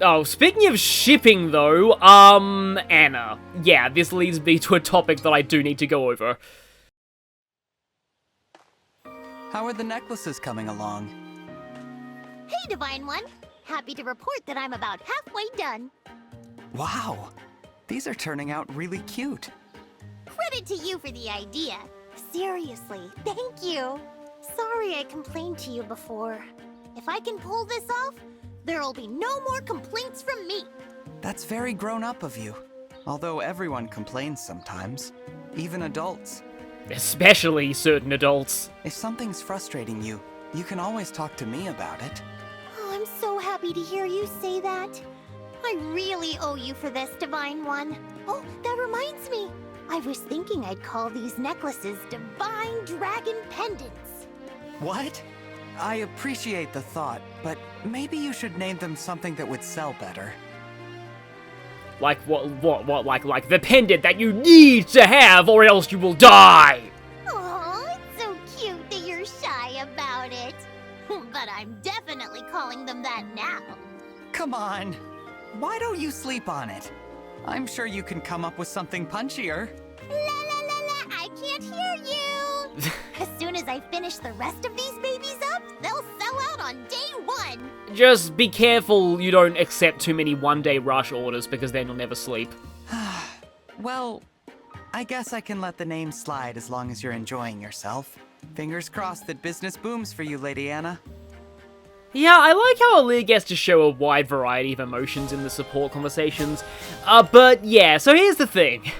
Speaker 1: Oh, speaking of shipping though, Anna. Yeah, this leads me to a topic that I do need to go over.
Speaker 16: How are the necklaces coming along?
Speaker 2: Hey, Divine One. Happy to report that I'm about halfway done.
Speaker 16: Wow, these are turning out really cute.
Speaker 2: Credit to you for the idea. Seriously, thank you. Sorry I complained to you before. If I can pull this off, there'll be no more complaints from me.
Speaker 16: That's very grown up of you. Although everyone complains sometimes, even adults.
Speaker 1: Especially certain adults.
Speaker 16: If something's frustrating you, you can always talk to me about it.
Speaker 2: Oh, I'm so happy to hear you say that. I really owe you for this, Divine One. Oh, that reminds me. I was thinking I'd call these necklaces Divine Dragon Pendants.
Speaker 16: What? I appreciate the thought, but maybe you should name them something that would sell better.
Speaker 1: Like what, like the pendant that you need to have or else you will die!
Speaker 2: Aw, it's so cute that you're shy about it. But I'm on that now.
Speaker 16: Come on. Why don't you sleep on it? I'm sure you can come up with something punchier.
Speaker 2: La la la la, I can't hear you. As soon as I finish the rest of these babies up, they'll sell out on day one.
Speaker 1: Just be careful you don't accept too many one-day rush orders, because then you'll never sleep.
Speaker 16: Well, I guess I can let the name slide as long as you're enjoying yourself. Fingers crossed that business booms for you, Lady Anna.
Speaker 1: Yeah, I like how Aaliyah gets to show a wide variety of emotions in the support conversations. But yeah, so here's the thing.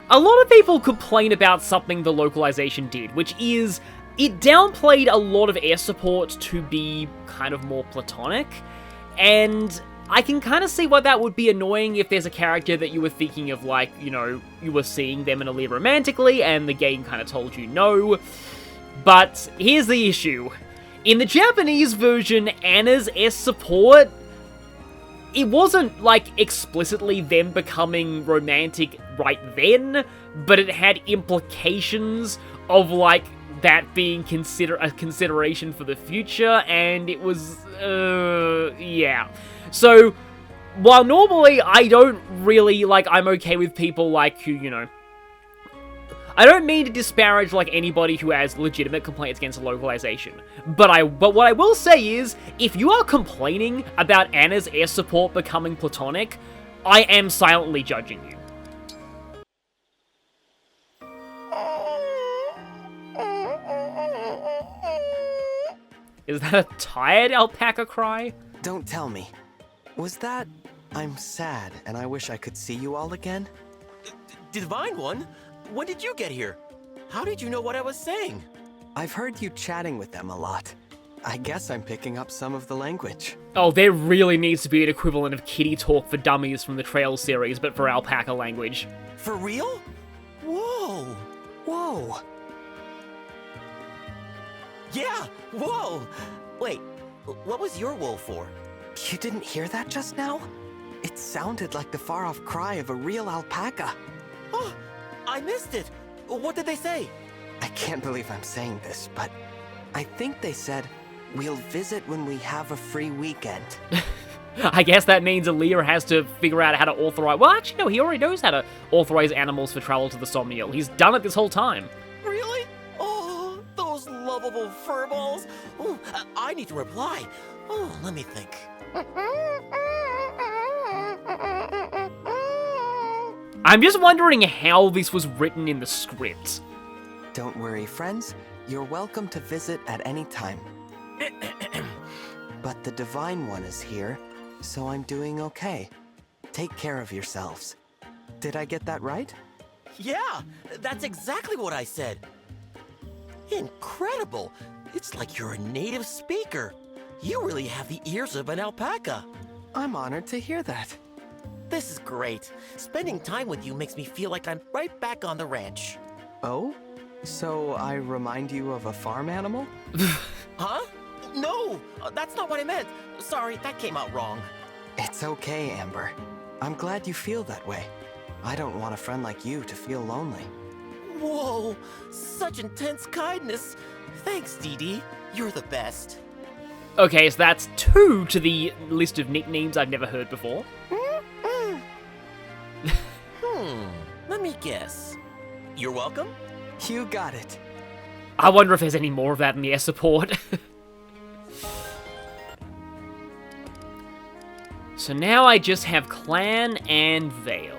Speaker 1: A lot of people complain about something the localization did, which is it downplayed a lot of air support to be kind of more platonic, and I can kind of see why that would be annoying if there's a character that you were thinking of, like, you know, you were seeing them and Aaliyah romantically, and the game kind of told you no. But here's the issue. In the Japanese version, Anna's S support, it wasn't, like, explicitly them becoming romantic right then, but it had implications of, like, that being a consideration for the future, and it was, yeah. So, while normally I don't really, like, I'm okay with people, like, who, you know, I don't mean to disparage, like, anybody who has legitimate complaints against localization, but what I will say is, if you are complaining about Anna's air support becoming platonic, I am silently judging you. Is that a tired alpaca cry?
Speaker 15: Don't tell me. Was that... I'm sad, and I wish I could see you all again?
Speaker 9: Divine One? When did you get here? How did you know what I was saying?
Speaker 15: I've heard you chatting with them a lot. I guess I'm picking up some of the language.
Speaker 1: Oh, there really needs to be an equivalent of kitty talk for dummies from the Trails series, but for alpaca language.
Speaker 9: For real? Whoa!
Speaker 15: Whoa!
Speaker 9: Yeah! Whoa! Wait, what was your whoa for?
Speaker 15: You didn't hear that just now? It sounded like the far-off cry of a real alpaca.
Speaker 9: Oh, I missed it! What did they say?
Speaker 15: I can't believe I'm saying this, but I think they said, we'll visit when we have a free weekend.
Speaker 1: I guess that means Aaliyah has to figure out how to authorize... Well, actually, no, he already knows how to authorize animals for travel to the Somniel. He's done it this whole time.
Speaker 9: Really? Oh, those lovable furballs. Oh, I need to reply. Oh, let me think.
Speaker 1: I'm just wondering how this was written in the script.
Speaker 15: Don't worry, friends. You're welcome to visit at any time. But the Divine One is here, so I'm doing okay. Take care of yourselves. Did I get that right?
Speaker 9: Yeah, that's exactly what I said. Incredible. It's like you're a native speaker. You really have the ears of an alpaca.
Speaker 15: I'm honored to hear that.
Speaker 9: This is great. Spending time with you makes me feel like I'm right back on the ranch.
Speaker 15: Oh? So I remind you of a farm animal?
Speaker 9: Huh? No, that's not what I meant. Sorry, that came out wrong.
Speaker 15: It's okay, Amber. I'm glad you feel that way. I don't want a friend like you to feel lonely.
Speaker 9: Whoa, such intense kindness. Thanks, Dee Dee. You're the best.
Speaker 1: Okay, so that's 2 to the list of nicknames I've never heard before.
Speaker 9: Let me guess. You're welcome?
Speaker 15: You got it.
Speaker 1: I wonder if there's any more of that in the air support. So now I just have Clan and Vale.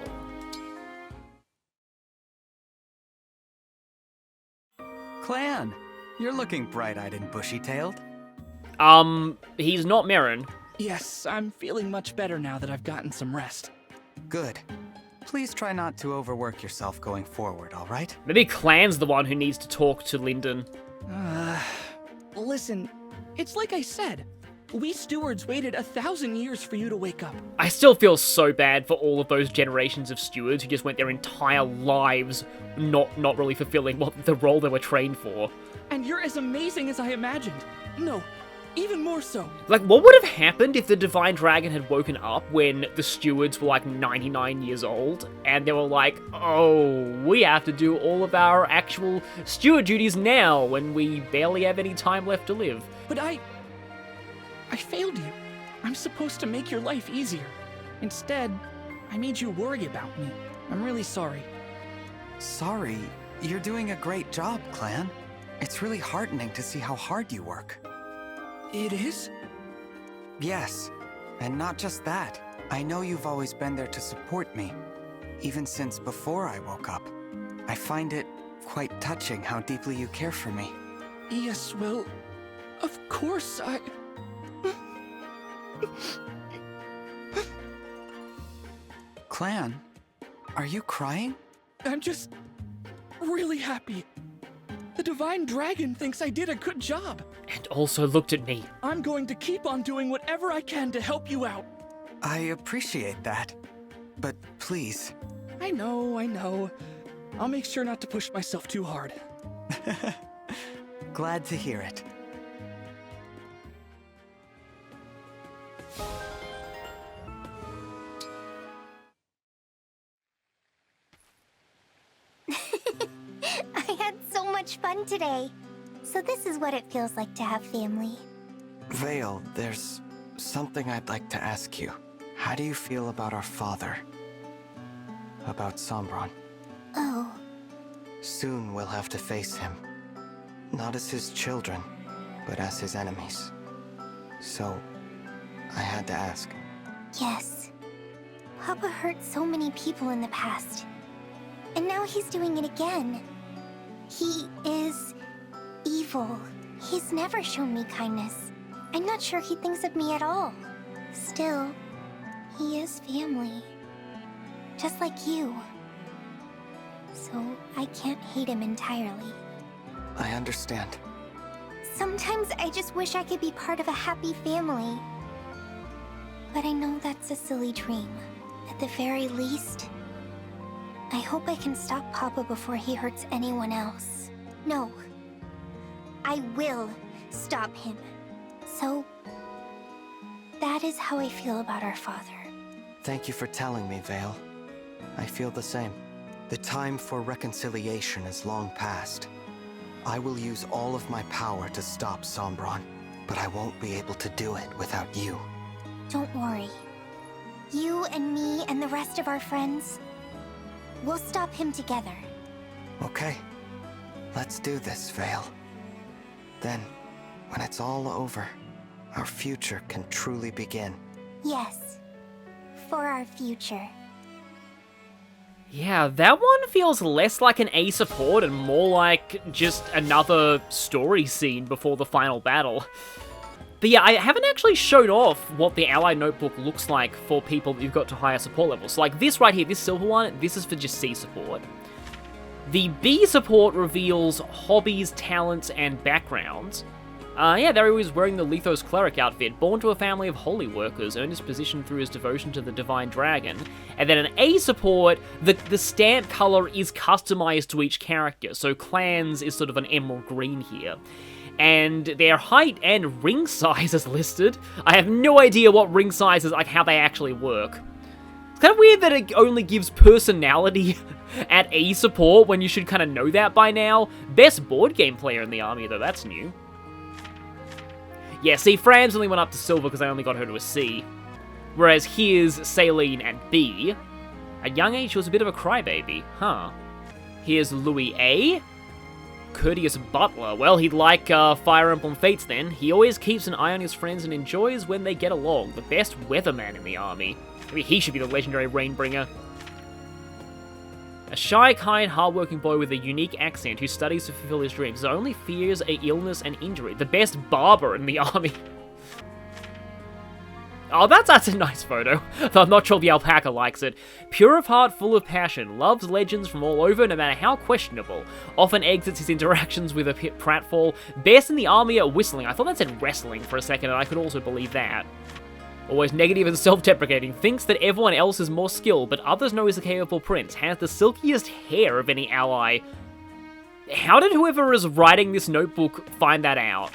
Speaker 16: Clan, you're looking bright-eyed and bushy-tailed.
Speaker 1: He's not Marin.
Speaker 7: Yes, I'm feeling much better now that I've gotten some rest.
Speaker 16: Good. Please try not to overwork yourself going forward, all right?
Speaker 1: Maybe Clan's the one who needs to talk to Lyndon.
Speaker 7: Listen, it's like I said. We stewards waited 1,000 years for you to wake up.
Speaker 1: I still feel so bad for all of those generations of stewards who just went their entire lives not really fulfilling the role they were trained for.
Speaker 7: And you're as amazing as I imagined. No, even more so.
Speaker 1: Like, what would have happened if the Divine Dragon had woken up when the stewards were like 99 years old, and they were like, oh, we have to do all of our actual steward duties now when we barely have any time left to live?
Speaker 7: But I failed you. I'm supposed to make your life easier. Instead, I made you worry about me. I'm really sorry.
Speaker 16: Sorry? You're doing a great job, Clan. It's really heartening to see how hard you work.
Speaker 7: It is?
Speaker 16: Yes. And not just that. I know you've always been there to support me, even since before I woke up. I find it quite touching how deeply you care for me.
Speaker 7: Yes, well, of course I...
Speaker 16: Clan, are you crying?
Speaker 7: I'm just really happy. The Divine Dragon thinks I did a good job.
Speaker 1: And also looked at me.
Speaker 7: I'm going to keep on doing whatever I can to help you out.
Speaker 16: I appreciate that. But please.
Speaker 7: I know. I'll make sure not to push myself too hard.
Speaker 16: Glad to hear it.
Speaker 2: I had so much fun today. So this is what it feels like to have family.
Speaker 16: Vale, there's something I'd like to ask you. How do you feel about our father? About Sombron?
Speaker 2: Oh.
Speaker 16: Soon we'll have to face him. Not as his children, but as his enemies. So, I had to ask.
Speaker 2: Yes. Papa hurt so many people in the past. And now he's doing it again. He is evil. He's never shown me kindness. I'm not sure he thinks of me at all. Still, he is family. Just like you. So, I can't hate him entirely.
Speaker 16: I understand.
Speaker 2: Sometimes I just wish I could be part of a happy family. But I know that's a silly dream. At the very least, I hope I can stop Papa before he hurts anyone else. No. I will stop him. So, that is how I feel about our father.
Speaker 16: Thank you for telling me, Vale. I feel the same. The time for reconciliation is long past. I will use all of my power to stop Sombron, but I won't be able to do it without you.
Speaker 2: Don't worry. You and me and the rest of our friends, we'll stop him together.
Speaker 16: Okay. Let's do this, Vale. Then, when it's all over, our future can truly begin.
Speaker 2: Yes. For our future.
Speaker 1: Yeah, that one feels less like an A support and more like just another story scene before the final battle. But yeah, I haven't actually shown off what the Allied Notebook looks like for people that you've got to higher support levels. So like this right here, this silver one, this is for just C support. The B support reveals hobbies, talents, and backgrounds. Yeah, there he was wearing the Lethos Cleric outfit, born to a family of holy workers, earned his position through his devotion to the Divine Dragon. And then an A support, the stamp color is customized to each character, so Clans is sort of an emerald green here. And their height and ring size is listed. I have no idea what ring size is, like how they actually work. It's kind of weird that it only gives personality at A support when you should kind of know that by now. Best board game player in the army, though, that's new. Yeah, see, Fran's only went up to silver because I only got her to a C. Whereas here's Saline at B. At young age, she was a bit of a crybaby, huh? Here's Louis A. Courteous butler. Well, he'd like Fire Emblem Fates then. He always keeps an eye on his friends and enjoys when they get along. The best weatherman in the army. Maybe he should be the legendary Rainbringer. A shy, kind, hardworking boy with a unique accent who studies to fulfill his dreams. His only fears are illness and injury. The best barber in the army. Oh, that's a nice photo, though I'm not sure the alpaca likes it. Pure of heart, full of passion, loves legends from all over, no matter how questionable. Often exits his interactions with a pratfall. Best in the army at whistling. I thought that said wrestling for a second, and I could also believe that. Always negative and self-deprecating, thinks that everyone else is more skilled, but others know he's a capable prince, has the silkiest hair of any ally. How did whoever is writing this notebook find that out?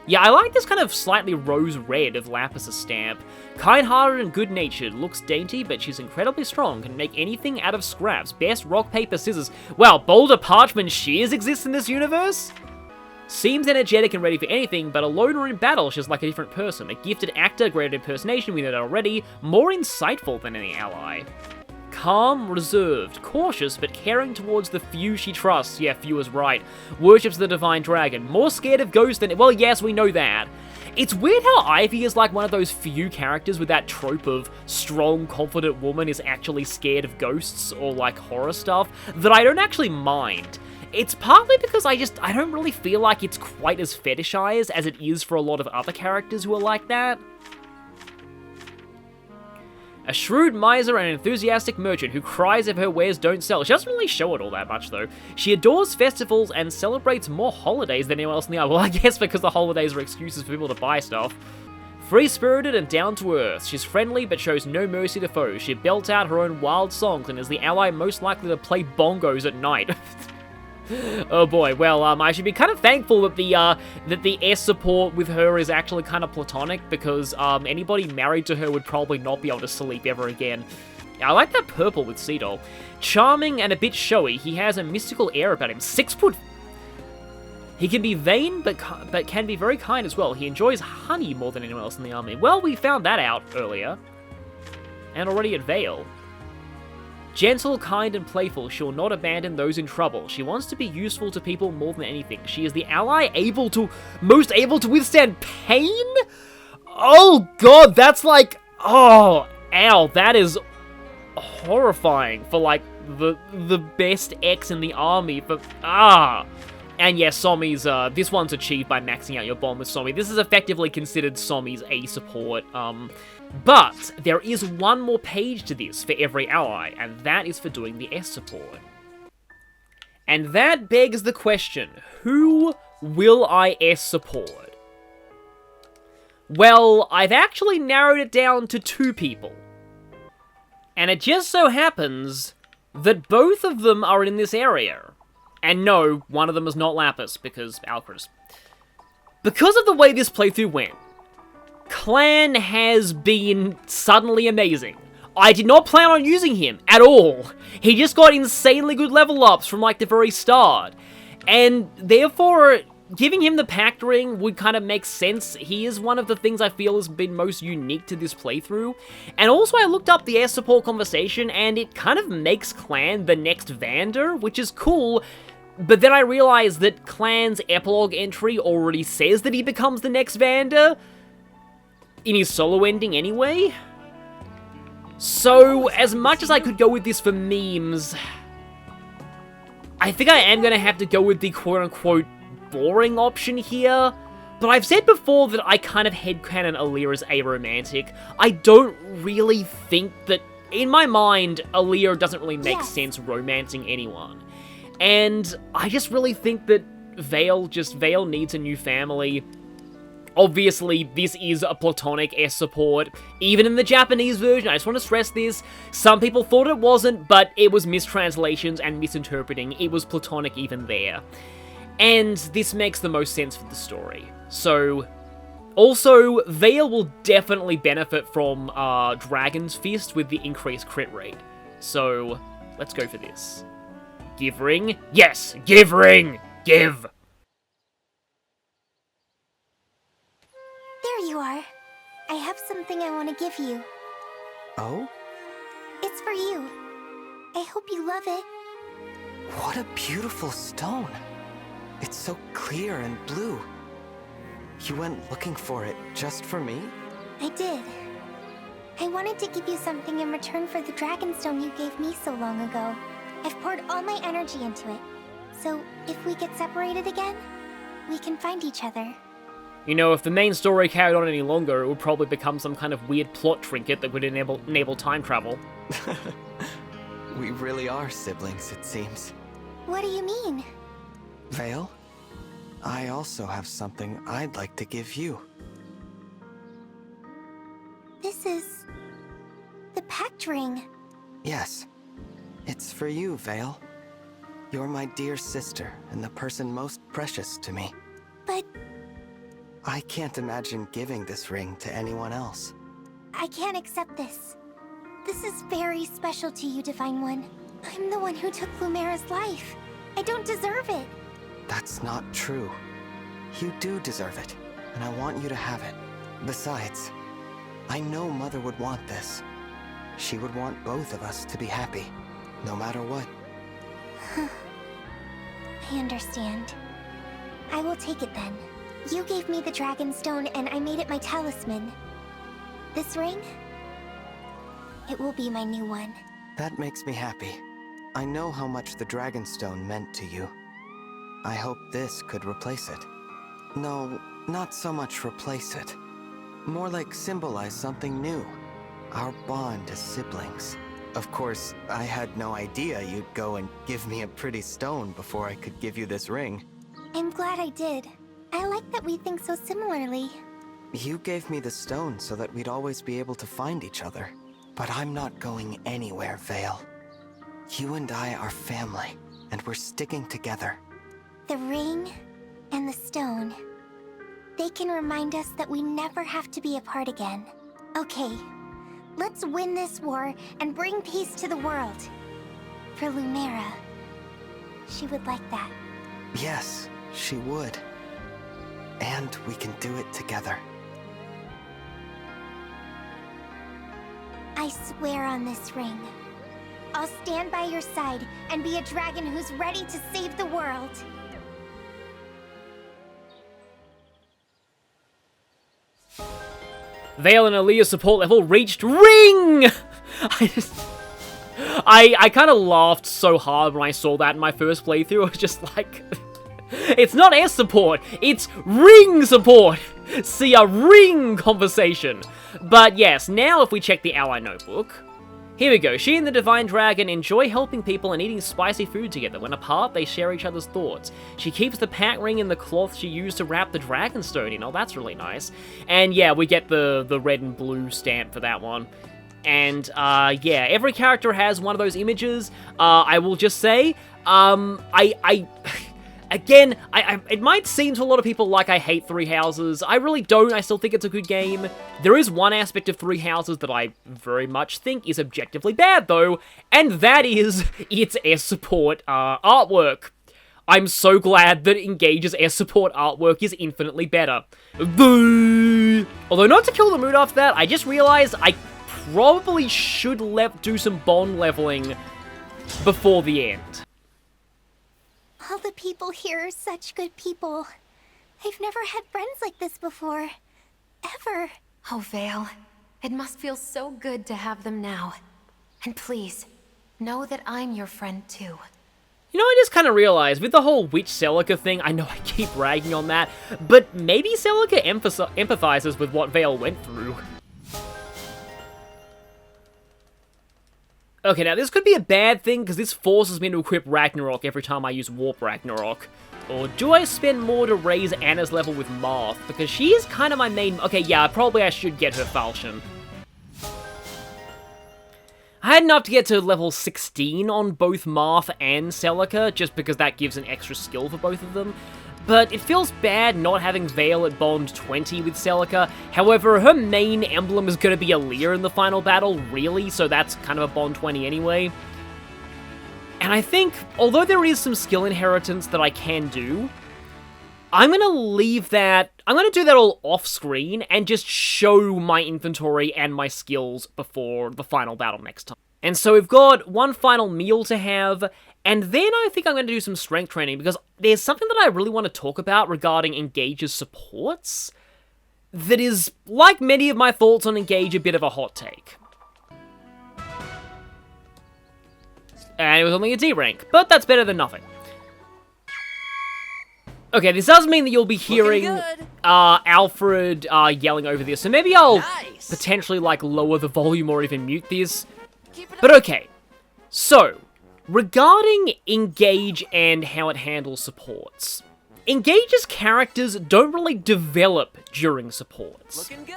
Speaker 1: Yeah, I like this kind of slightly rose red of Lapis' stamp. Kind-hearted and good-natured, looks dainty, but she's incredibly strong, can make anything out of scraps. Best rock, paper, scissors. Wow, boulder, parchment, shears exist in this universe? Seems energetic and ready for anything, but alone or in battle, she's like a different person. A gifted actor, great at impersonation, we know that already. More insightful than any ally. Calm, reserved, cautious, but caring towards the few she trusts. Yeah, few is right. Worships the divine dragon. More scared of ghosts than... Well, yes, we know that. It's weird how Ivy is like one of those few characters with that trope of strong, confident woman is actually scared of ghosts or like horror stuff that I don't actually mind. It's partly because I don't really feel like it's quite as fetishized as it is for a lot of other characters who are like that. A shrewd miser and enthusiastic merchant who cries if her wares don't sell. She doesn't really show it all that much, though. She adores festivals and celebrates more holidays than anyone else in the island. Well, I guess because the holidays are excuses for people to buy stuff. Free-spirited and down-to-earth. She's friendly but shows no mercy to foes. She belts out her own wild songs and is the ally most likely to play bongos at night. Oh boy, well, I should be kind of thankful that the S support with her is actually kind of platonic, because anybody married to her would probably not be able to sleep ever again. I like that purple with Seedol. Charming and a bit showy, he has a mystical air about him. 6 foot... He can be vain, but can be very kind as well. He enjoys honey more than anyone else in the army. Well, we found that out earlier. And already at Vale. Gentle, kind, and playful, she will not abandon those in trouble. She wants to be useful to people more than anything. She is the ally most able to withstand pain? Oh god, that's like... Oh, ow, that is horrifying for, like, the best X in the army for... And yes, Somi's, this one's achieved by maxing out your bond with Somi. This is effectively considered Somi's A support, but there is one more page to this for every ally, and that is for doing the S support. And that begs the question, who will I S support? Well, I've actually narrowed it down to 2 people. And it just so happens that both of them are in this area. And no, one of them is not Lapis, because Alcris. Because of the way this playthrough went, Clan has been suddenly amazing. I did not plan on using him at all. He just got insanely good level ups from like the very start. And therefore, giving him the Pact Ring would kind of make sense. He is one of the things I feel has been most unique to this playthrough. And also I looked up the S support conversation and it kind of makes Clan the next Vander, which is cool. But then I realized that Clan's epilogue entry already says that he becomes the next Vander in his solo ending anyway. So, as much as I could go with this for memes, I think I am going to have to go with the quote-unquote boring option here. But I've said before that I kind of headcanon Aaliyah as aromantic. I don't really think that, in my mind, Aaliyah doesn't really make sense romancing anyone. And I just really think that Vale needs a new family. Obviously, this is a platonic S support, even in the Japanese version. I just want to stress this. Some people thought it wasn't, but it was mistranslations and misinterpreting. It was platonic even there. And this makes the most sense for the story. So, also, Vale will definitely benefit from Dragon's Fist with the increased crit rate. So, let's go for this. Give ring? Yes! Give ring! Give!
Speaker 2: There you are. I have something I want to give you.
Speaker 16: Oh?
Speaker 2: It's for you. I hope you love it.
Speaker 16: What a beautiful stone. It's so clear and blue. You went looking for it just for me?
Speaker 2: I did. I wanted to give you something in return for the Dragonstone you gave me so long ago. I've poured all my energy into it. So, if we get separated again, we can find each other.
Speaker 1: You know, if the main story carried on any longer, it would probably become some kind of weird plot trinket that would enable time travel.
Speaker 16: We really are siblings, it seems.
Speaker 2: What do you mean?
Speaker 16: Vale, I also have something I'd like to give you.
Speaker 2: This is... the Pact Ring.
Speaker 16: Yes. It's for you, Vale. You're my dear sister and the person most precious to me.
Speaker 2: But...
Speaker 16: I can't imagine giving this ring to anyone else.
Speaker 2: I can't accept this. This is very special to you, Divine One. I'm the one who took Lumera's life. I don't deserve it.
Speaker 16: That's not true. You do deserve it, and I want you to have it. Besides, I know Mother would want this. She would want both of us to be happy, no matter what.
Speaker 2: I understand. I will take it then. You gave me the Dragon Stone and I made it my talisman. This ring? It will be my new one.
Speaker 16: That makes me happy. I know how much the Dragonstone meant to you. I hope this could replace it. No, not so much replace it. More like symbolize something new. Our bond as siblings. Of course, I had no idea you'd go and give me a pretty stone before I could give you this ring.
Speaker 2: I'm glad I did. I like that we think so similarly.
Speaker 16: You gave me the stone so that we'd always be able to find each other. But I'm not going anywhere, Vale. You and I are family, and we're sticking together.
Speaker 2: The ring and the stone. They can remind us that we never have to be apart again. Okay, let's win this war and bring peace to the world. For Lumera. She would like that.
Speaker 16: Yes, she would. And we can do it together.
Speaker 2: I swear on this ring. I'll stand by your side and be a dragon who's ready to save the world.
Speaker 1: Vale and Aaliyah's support level reached ring! I kind of laughed so hard when I saw that in my first playthrough. I was just like, it's not S support, it's ring support! See a ring conversation! But yes, now if we check the ally notebook, here we go. She and the Divine Dragon enjoy helping people and eating spicy food together. When apart, they share each other's thoughts. She keeps the pack ring in the cloth she used to wrap the Dragonstone in. Oh, that's really nice. And yeah, we get the red and blue stamp for that one. And yeah, every character has one of those images. I will just say, again, it might seem to a lot of people like I hate Three Houses. I really don't. I still think it's a good game. There is one aspect of Three Houses that I very much think is objectively bad, though, and that is its S support artwork. I'm so glad that Engage's S support artwork is infinitely better. Although, not to kill the mood off that, I just realized I probably should do some bond leveling before the end.
Speaker 2: All the people here are such good people. I've never had friends like this before. Ever.
Speaker 17: Oh, Vale. It must feel so good to have them now. And please, know that I'm your friend too.
Speaker 1: You know, I just kind of realized, with the whole Witch Celica thing, I know I keep ragging on that, but maybe Celica empathizes with what Vale went through. Okay, now this could be a bad thing, because this forces me to equip Ragnarok every time I use Warp Ragnarok. Or do I spend more to raise Anna's level with Marth? Because she is kind of my main... Okay, yeah, probably I should get her falchion. I had enough to get to level 16 on both Marth and Celica, just because that gives an extra skill for both of them. But it feels bad not having Vale at Bond 20 with Celica. However, her main emblem is going to be Aaliyah in the final battle, really, so that's kind of a Bond 20 anyway. And I think, although there is some skill inheritance that I can do, I'm going to leave that... I'm going to do that all off-screen and just show my inventory and my skills before the final battle next time. And so we've got one final meal to have, and then I think I'm going to do some strength training, because there's something that I really want to talk about regarding Engage's supports that is, like many of my thoughts on Engage, a bit of a hot take. And it was only a D rank, but that's better than nothing. Okay, this does mean that you'll be hearing Alfred yelling over this, so maybe I'll potentially, like, lower the volume or even mute this. But okay, so, regarding Engage and how it handles supports, Engage's characters don't really develop during supports.
Speaker 12: Looking good.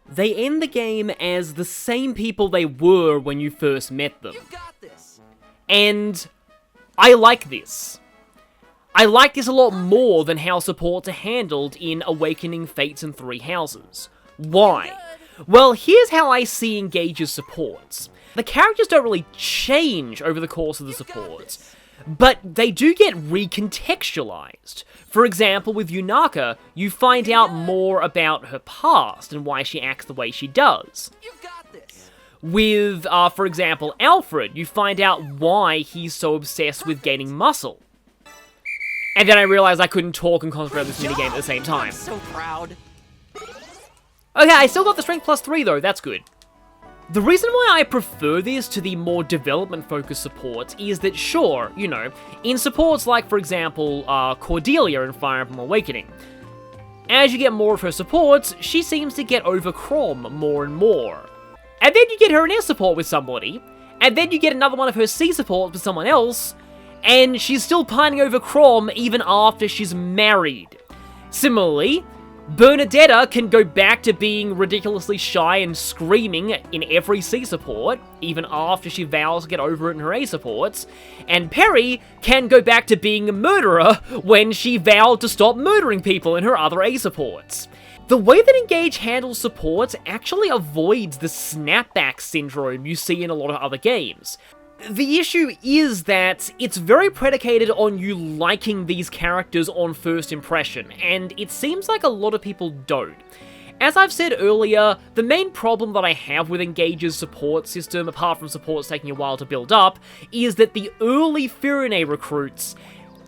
Speaker 1: They end the game as the same people they were when you first met them.
Speaker 12: You got this.
Speaker 1: And I like this. I like this a lot more than how supports are handled in Awakening Fates and Three Houses. Why? Well, here's how I see Engage's supports. The characters don't really change over the course of the supports, but they do get recontextualized. For example, with Yunaka, you find out more about her past and why she acts the way she does. With, for example, Alfred, you find out why he's so obsessed with gaining muscle. And then I realized I couldn't talk and concentrate on this minigame at the same time.
Speaker 12: I'm so proud.
Speaker 1: Okay, I still got the strength +3 though, that's good. The reason why I prefer this to the more development-focused supports is that, sure, you know, in supports like, for example, Cordelia in Fire Emblem Awakening, as you get more of her supports, she seems to get over Chrom more and more. And then you get her an S support with somebody, and then you get another one of her C supports with someone else, and she's still pining over Chrom even after she's married. Similarly, Bernadetta can go back to being ridiculously shy and screaming in every C support, even after she vows to get over it in her A supports, and Perry can go back to being a murderer when she vowed to stop murdering people in her other A supports. The way that Engage handles supports actually avoids the snapback syndrome you see in a lot of other games. The issue is that it's very predicated on you liking these characters on first impression, and it seems like a lot of people don't. As I've said earlier, the main problem that I have with Engage's support system, apart from supports taking a while to build up, is that the early Firine recruits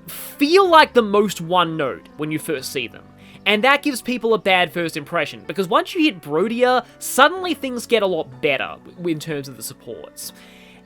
Speaker 1: feel like the most one note when you first see them. And that gives people a bad first impression, because once you hit Brodia, suddenly things get a lot better in terms of the supports.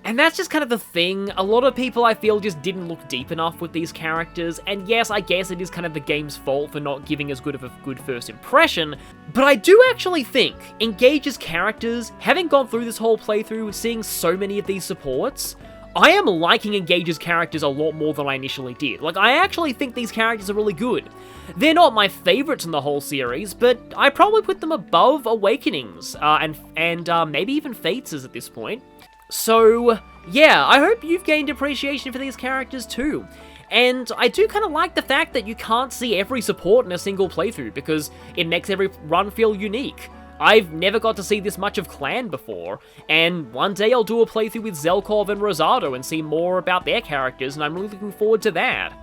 Speaker 1: And that's just kind of the thing. A lot of people, I feel, just didn't look deep enough with these characters, and yes, I guess it is kind of the game's fault for not giving as good of a good first impression, but I do actually think Engage's characters, having gone through this whole playthrough, seeing so many of these supports, I am liking Engage's characters a lot more than I initially did. Like, I actually think these characters are really good. They're not my favorites in the whole series, but I probably put them above Awakenings, and maybe even Fates at this point. So, yeah, I hope you've gained appreciation for these characters too. And I do kind of like the fact that you can't see every support in a single playthrough, because it makes every run feel unique. I've never got to see this much of Clan before, and one day I'll do a playthrough with Zelkov and Rosado and see more about their characters, and I'm really looking forward to that.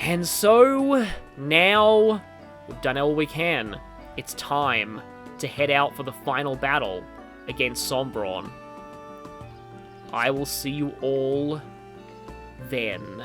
Speaker 1: And so, now, we've done all we can. It's time to head out for the final battle against Sombron. I will see you all then.